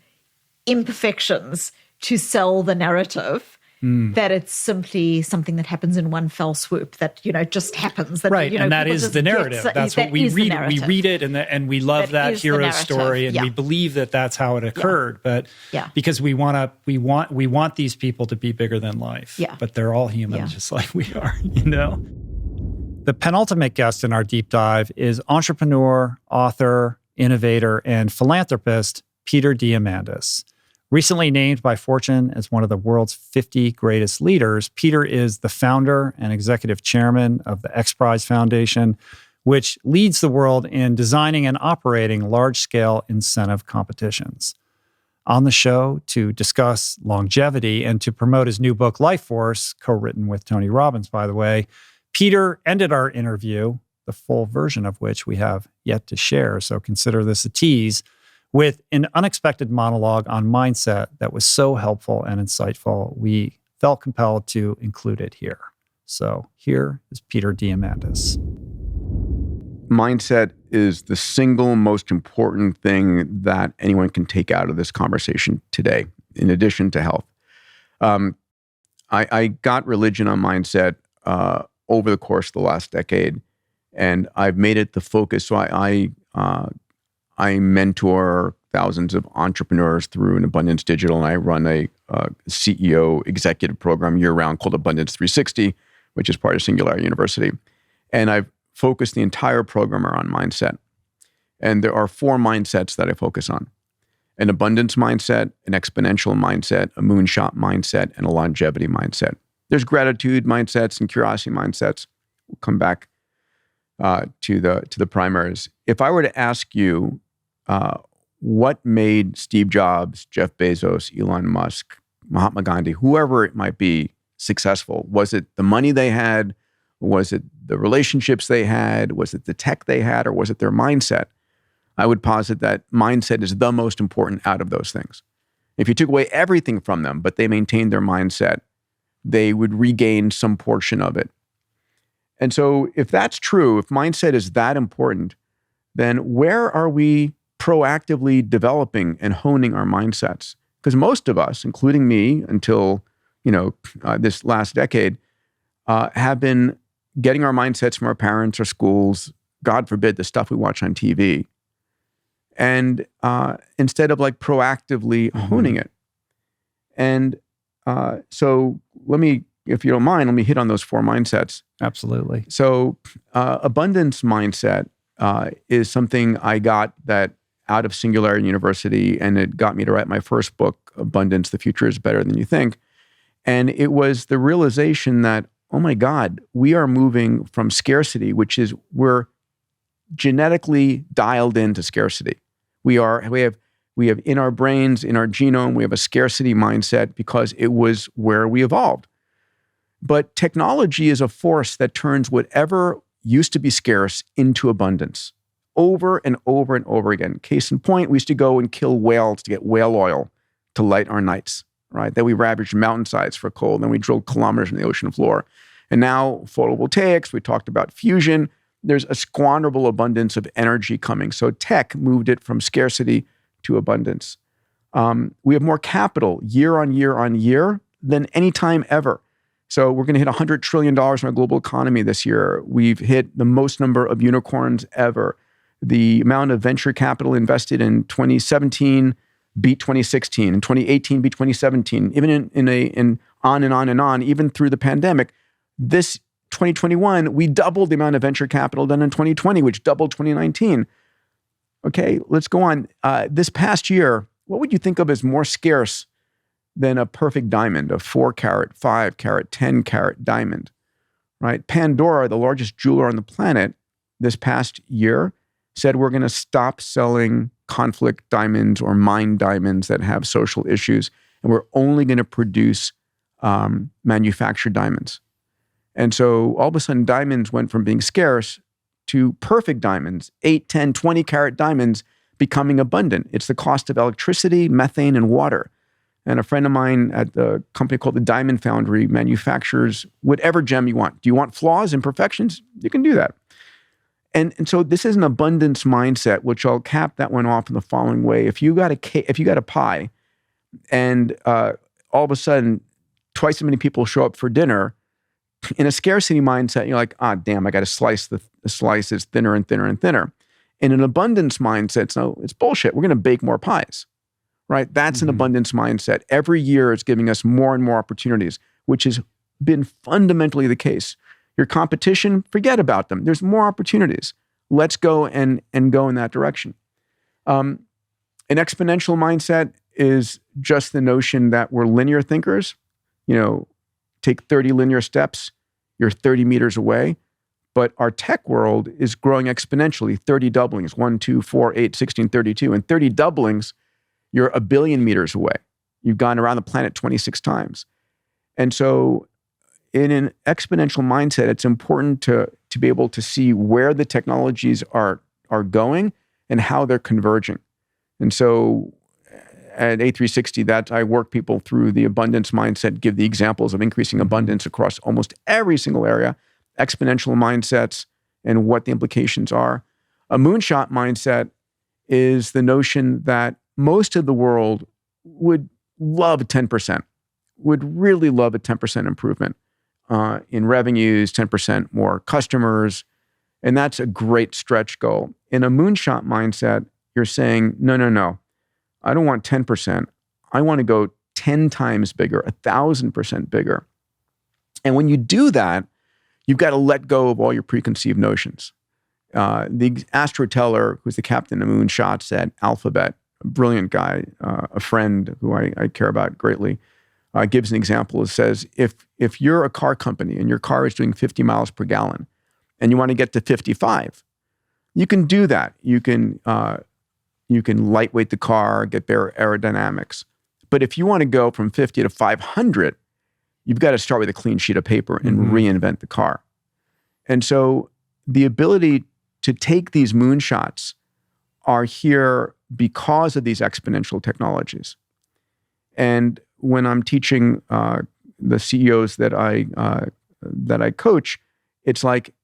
imperfections to sell the narrative that it's simply something that happens in one fell swoop, that, you know, just happens. That, right, you know, and that is the narrative. That's what we read. We read it, and we love that hero story, and we believe that that's how it occurred. But because we want these people to be bigger than life. Yeah. But they're all human, just like we are. You know. The penultimate guest in our deep dive is entrepreneur, author, innovator, and philanthropist Peter Diamandis. Recently named by Fortune as one of the world's 50 greatest leaders, Peter is the founder and executive chairman of the X Prize Foundation, which leads the world in designing and operating large-scale incentive competitions. On the show to discuss longevity and to promote his new book, Life Force, co-written with Tony Robbins, by the way, Peter ended our interview, the full version of which we have yet to share, so consider this a tease, with an unexpected monologue on mindset that was so helpful and insightful, we felt compelled to include it here. So here is Peter Diamandis. Mindset is the single most important thing that anyone can take out of this conversation today, in addition to health. I got religion on mindset over the course of the last decade, and I've made it the focus. So I mentor thousands of entrepreneurs through an Abundance Digital, and I run a CEO executive program year-round called Abundance 360, which is part of Singularity University. And I've focused the entire program around mindset. And there are 4 mindsets that I focus on: an abundance mindset, an exponential mindset, a moonshot mindset, and a longevity mindset. There's gratitude mindsets and curiosity mindsets. We'll come back to the primaries. If I were to ask you, what made Steve Jobs, Jeff Bezos, Elon Musk, Mahatma Gandhi, whoever it might be, successful? Was it the money they had? Was it the relationships they had? Was it the tech they had? Or was it their mindset? I would posit that mindset is the most important out of those things. If you took away everything from them, but they maintained their mindset, they would regain some portion of it. And so if that's true, if mindset is that important, then where are we proactively developing and honing our mindsets? Because most of us, including me until this last decade, have been getting our mindsets from our parents or schools, God forbid, the stuff we watch on TV, and instead of like proactively honing it. And so let me, if you don't mind, let me hit on those 4 mindsets. Absolutely. So abundance mindset is something I got that out of Singularity University, and it got me to write my first book, Abundance, The Future is Better Than You Think. And it was the realization that, oh my God, we are moving from scarcity, which is we're genetically dialed into scarcity. We have in our brains, in our genome, we have a scarcity mindset because it was where we evolved. But technology is a force that turns whatever used to be scarce into abundance over and over and over again. Case in point, we used to go and kill whales to get whale oil to light our nights, right? Then we ravaged mountainsides for coal. Then we drilled kilometers in the ocean floor. And now photovoltaics, we talked about fusion. there's a squanderable abundance of energy coming. So tech moved it from scarcity to abundance. We have more capital year on year on year than any time ever. So we're going to hit $100 trillion in our global economy this year. We've hit the most number of unicorns ever. The amount of venture capital invested in 2017 beat 2016, and 2018 beat 2017, even in on and on and on, even through the pandemic. This 2021, we doubled the amount of venture capital done in 2020, which doubled 2019. Okay, let's go on. This past year, what would you think of as more scarce than a perfect diamond, a 4 carat, 5 carat, 10 carat diamond, right? Pandora, the largest jeweler on the planet, this past year said we're going to stop selling conflict diamonds or mined diamonds that have social issues, and we're only going to produce manufactured diamonds. And so all of a sudden, diamonds went from being scarce to perfect diamonds, 8, 10, 20 carat diamonds becoming abundant. It's the cost of electricity, methane, and water. And a friend of mine at the company called the Diamond Foundry manufactures whatever gem you want. Do you want flaws, imperfections? You can do that. And so this is an abundance mindset, which I'll cap that one off in the following way. If you got a pie, and all of a sudden twice as many people show up for dinner, in a scarcity mindset, you're like, damn, I got to slice the slice is thinner and thinner and thinner. In an abundance mindset, so it's bullshit. We're going to bake more pies, right? That's an abundance mindset. Every year it's giving us more and more opportunities, which has been fundamentally the case. Your competition, forget about them. There's more opportunities. Let's go and go in that direction. An exponential mindset is just the notion that we're linear thinkers. Take 30 linear steps, you're 30 meters away. But our tech world is growing exponentially, 30 doublings, 1, 2, 4, 8, 16, 32. And 30 doublings, you're 1 billion meters away. You've gone around the planet 26 times. And so in an exponential mindset, it's important to be able to see where the technologies are going and how they're converging. And so at A360, that I work people through the abundance mindset, give the examples of increasing abundance across almost every single area, exponential mindsets, and what the implications are. A moonshot mindset is the notion that most of the world would love 10%, would really love a 10% improvement in revenues, 10% more customers, and that's a great stretch goal. In a moonshot mindset, you're saying, no. I don't want 10%. I want to go 10 times bigger, 1,000% bigger. And when you do that, you've got to let go of all your preconceived notions. The Astro Teller, who's the captain of moonshots at Alphabet, a brilliant guy, a friend who I care about greatly, gives an example. It says, if you're a car company and your car is doing 50 miles per gallon and you want to get to 55, you can do that. You can lightweight the car, get better aerodynamics. But if you want to go from 50 to 500, you've got to start with a clean sheet of paper and reinvent the car. And so the ability to take these moonshots are here because of these exponential technologies. And when I'm teaching the CEOs that I coach, it's like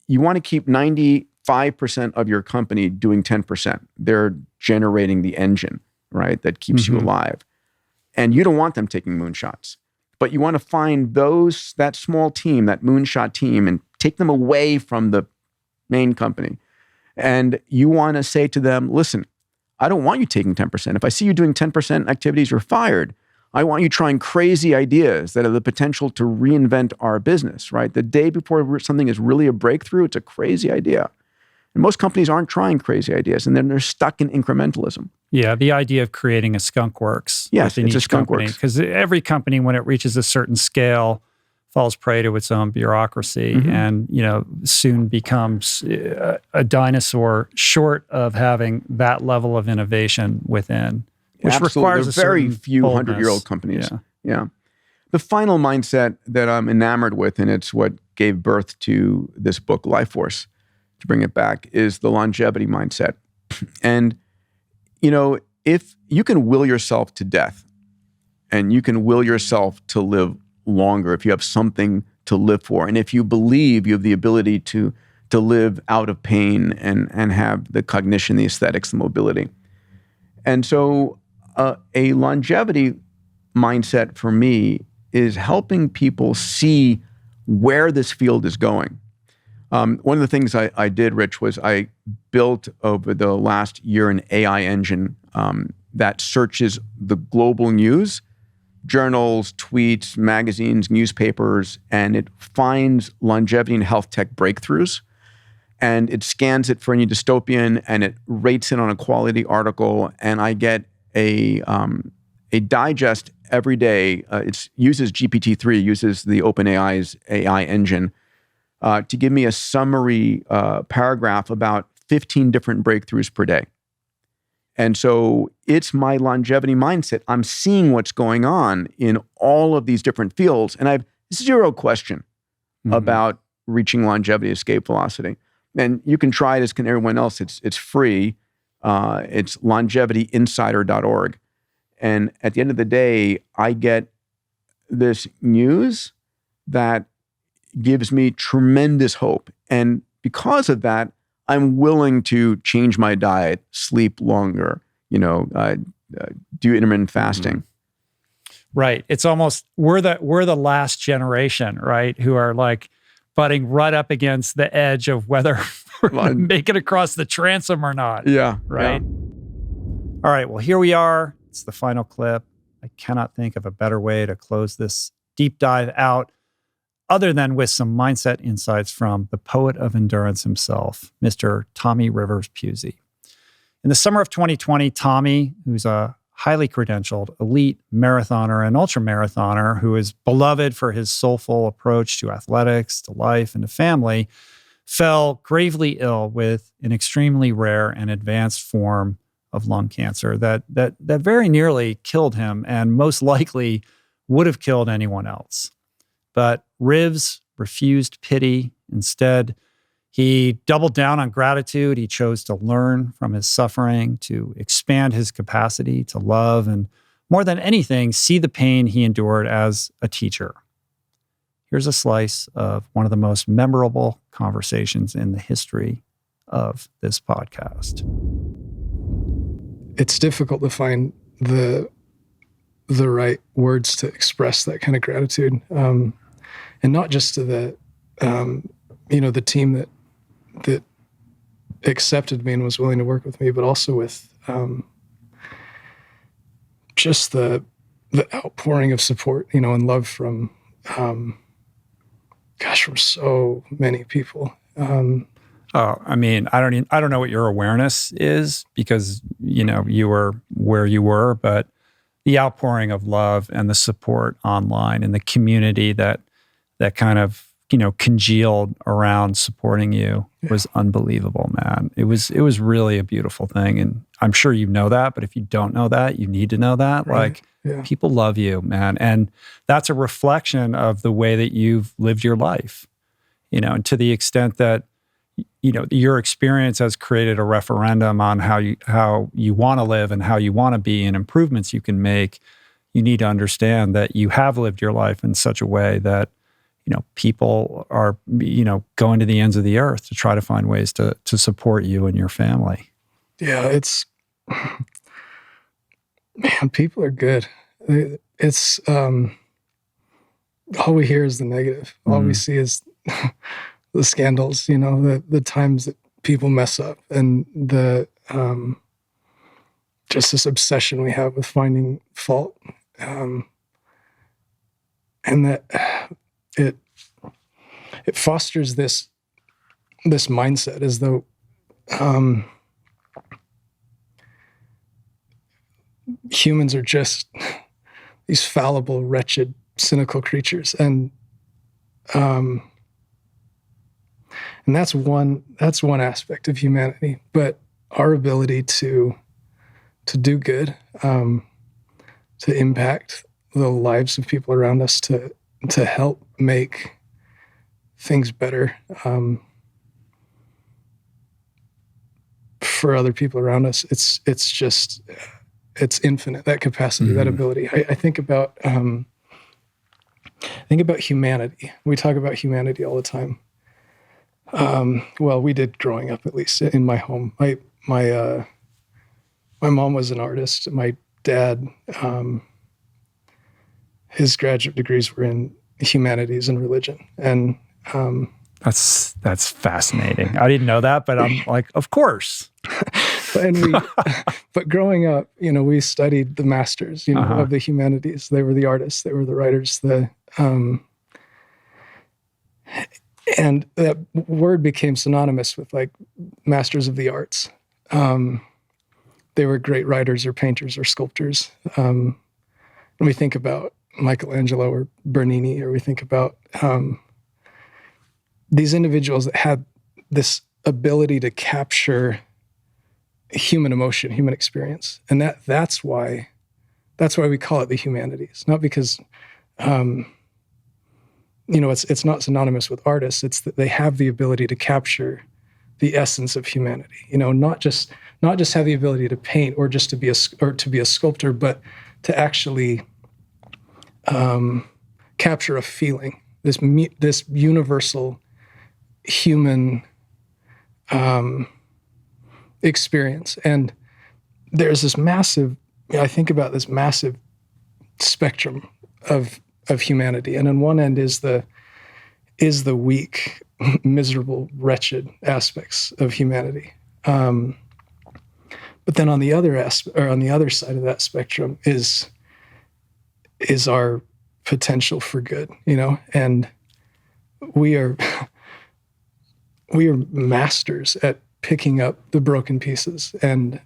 you want to keep 95% of your company doing 10%. They're generating the engine, right, that keeps you alive. And you don't want them taking moonshots. But you want to find that small team, that moonshot team, and take them away from the main company. And you want to say to them, listen, I don't want you taking 10%. If I see you doing 10% activities, you're fired. I want you trying crazy ideas that have the potential to reinvent our business, right? The day before something is really a breakthrough, it's a crazy idea. And most companies aren't trying crazy ideas, and then they're stuck in incrementalism. Yeah, the idea of creating a skunk works. Yes, it's a skunk company, works. because every company, when it reaches a certain scale, falls prey to its own bureaucracy and soon becomes a dinosaur, short of having that level of innovation within, which requires a very few boldness. 100-year-old companies. Yeah. The final mindset that I'm enamored with, and it's what gave birth to this book, Life Force, to bring it back, is the longevity mindset. And, if you can will yourself to death and you can will yourself to live longer, if you have something to live for, and if you believe you have the ability to to live out of pain and have the cognition, the aesthetics, the mobility. And so a longevity mindset for me is helping people see where this field is going. One of the things I did, Rich, was I built over the last year an AI engine that searches the global news, journals, tweets, magazines, newspapers, and it finds longevity and health tech breakthroughs. And it scans it for any dystopian, and it rates it on a quality article. And I get a digest every day. It uses GPT-3, uses the OpenAI's AI engine to give me a summary paragraph about 15 different breakthroughs per day. And so it's my longevity mindset. I'm seeing what's going on in all of these different fields, and I have zero question about reaching longevity escape velocity. And you can try it, as can everyone else. It's free. It's longevityinsider.org. And at the end of the day, I get this news that gives me tremendous hope. And because of that, I'm willing to change my diet, sleep longer, do intermittent fasting. Right. It's almost, we're the last generation, right? Who are like butting right up against the edge of whether we're going to make it across the transom or not. Yeah. Right. Yeah. All right. Well, here we are. It's the final clip. I cannot think of a better way to close this deep dive out other than with some mindset insights from the poet of endurance himself, Mr. Tommy Rivers Pusey. In the summer of 2020, Tommy, who's a highly credentialed elite marathoner and ultramarathoner who is beloved for his soulful approach to athletics, to life, and to family, fell gravely ill with an extremely rare and advanced form of lung cancer that very nearly killed him and most likely would have killed anyone else. But Rivs refused pity. Instead, he doubled down on gratitude. He chose to learn from his suffering, to expand his capacity to love, and more than anything, see the pain he endured as a teacher. Here's a slice of one of the most memorable conversations in the history of this podcast. It's difficult to find the right words to express that kind of gratitude. And not just to the team that accepted me and was willing to work with me, but also with just the outpouring of support, and love from so many people. I don't know what your awareness is because, you were where you were, but the outpouring of love and the support online and the community that kind of, congealed around supporting you was unbelievable, man. It was really a beautiful thing. And I'm sure you know that, but if you don't know that, you need to know that. Right. People love you, man. And that's a reflection of the way that you've lived your life, and to the extent that, your experience has created a referendum on how you want to live and how you want to be and improvements you can make. You need to understand that you have lived your life in such a way that, people are, going to the ends of the earth to try to find ways to support you and your family. Yeah, people are good. It's, all we hear is the negative. All we see is the scandals, the times that people mess up and the, just this obsession we have with finding fault. And that it fosters this mindset as though humans are just these fallible, wretched, cynical creatures, and that's one aspect of humanity. But our ability to do good, to impact the lives of people around us, to help make things better for other people around us. It's infinite, that capacity, that ability. I think about humanity. We talk about humanity all the time. Well, we did growing up, at least in my home. My mom was an artist. My dad, his graduate degrees were in humanities and religion. And that's fascinating. I didn't know that, but I'm like, of course. But growing up, we studied the masters, of the humanities. They were the artists. They were the writers. And that word became synonymous with like masters of the arts. They were great writers or painters or sculptors. When we think about Michelangelo or Bernini, or we think about these individuals that had this ability to capture human emotion, human experience, and that's why we call it the humanities. Not because it's not synonymous with artists. It's that they have the ability to capture the essence of humanity. Not just have the ability to paint or just to be a sculptor, but to actually capture a feeling, this universal human experience. And there's this massive, I think about this massive spectrum of humanity. And on one end is the weak, miserable, wretched aspects of humanity. But then on the other side of that spectrum is our potential for good, and we are masters at picking up the broken pieces and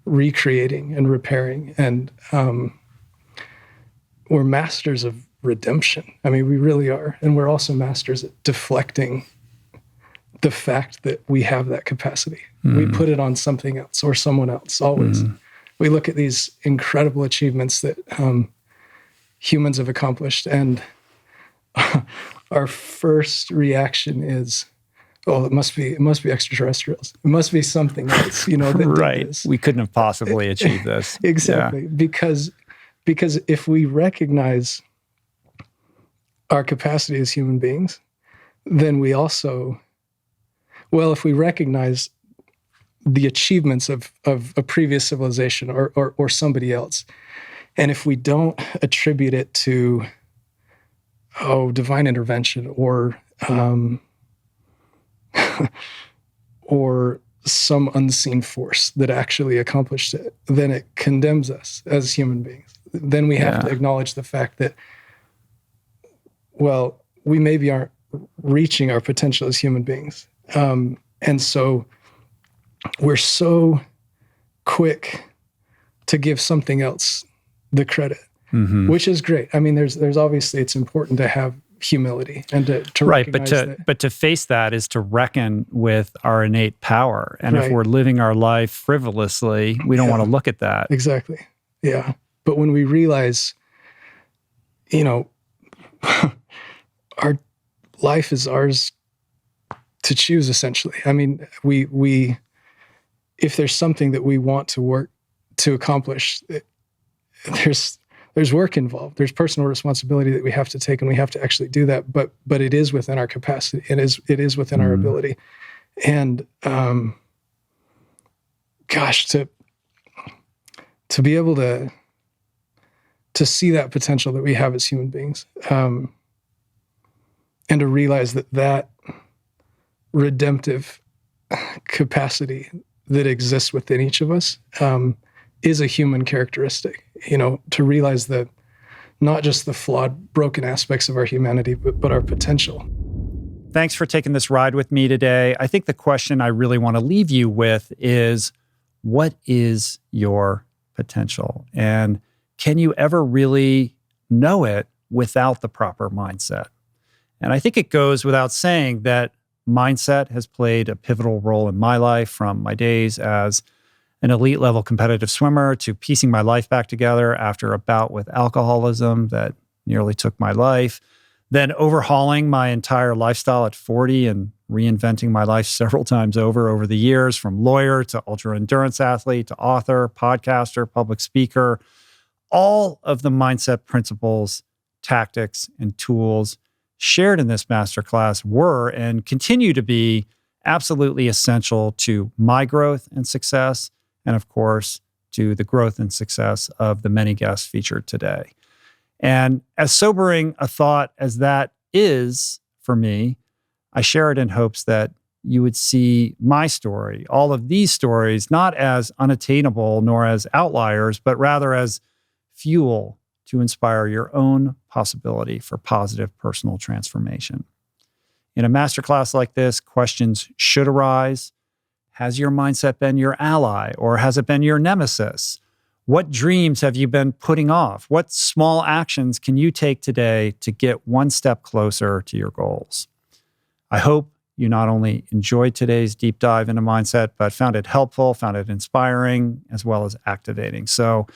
recreating and repairing, and we're masters of redemption. I mean, we really are. And we're also masters at deflecting the fact that we have that capacity. We put it on something else or someone else, always. We look at these incredible achievements that humans have accomplished, and our first reaction is, oh, it must be extraterrestrials. It must be something else, that right. did this. We couldn't have possibly achieved this. Exactly. Yeah. Because if we recognize our capacity as human beings, then we also, if we recognize the achievements of a previous civilization or somebody else, and if we don't attribute it to, divine intervention or some unseen force that actually accomplished it, then it condemns us as human beings. Then we have to acknowledge the fact that, we maybe aren't reaching our potential as human beings. And so we're so quick to give something else the credit, which is great. I mean, there's obviously, it's important to have humility and to right, recognize but to face that is to reckon with our innate power. And if we're living our life frivolously, we don't want to look at that. Exactly. Yeah. But when we realize, our life is ours to choose, essentially. I mean, we if there's something that we want to work to accomplish, there's work involved. There's personal responsibility that we have to take, and we have to actually do that. But it is within our capacity. It is within our ability. And to be able to see that potential that we have as human beings, and to realize that redemptive capacity that exists within each of us is a human characteristic. To realize that not just the flawed, broken aspects of our humanity, but our potential. Thanks for taking this ride with me today. I think the question I really want to leave you with is, what is your potential? And can you ever really know it without the proper mindset? And I think it goes without saying that mindset has played a pivotal role in my life, from my days as an elite level competitive swimmer to piecing my life back together after a bout with alcoholism that nearly took my life, then overhauling my entire lifestyle at 40 and reinventing my life several times over the years, from lawyer to ultra endurance athlete to author, podcaster, public speaker. All of the mindset principles, tactics, and tools shared in this masterclass were and continue to be absolutely essential to my growth and success, and of course, to the growth and success of the many guests featured today. And as sobering a thought as that is for me, I share it in hopes that you would see my story, all of these stories, not as unattainable nor as outliers, but rather as fuel to inspire your own possibility for positive personal transformation. In a masterclass like this, questions should arise. Has your mindset been your ally, or has it been your nemesis? What dreams have you been putting off? What small actions can you take today to get one step closer to your goals? I hope you not only enjoyed today's deep dive into mindset, but found it helpful, found it inspiring, as well as activating. So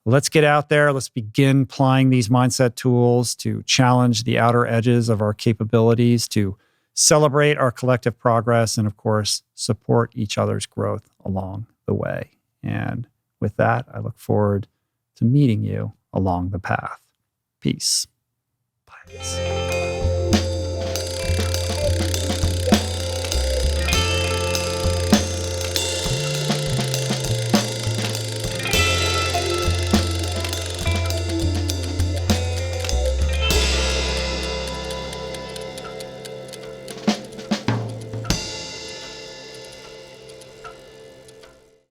let's get out there. Let's begin applying these mindset tools to challenge the outer edges of our capabilities, to celebrate our collective progress, and of course, support each other's growth along the way. And with that, I look forward to meeting you along the path. Peace. Bye.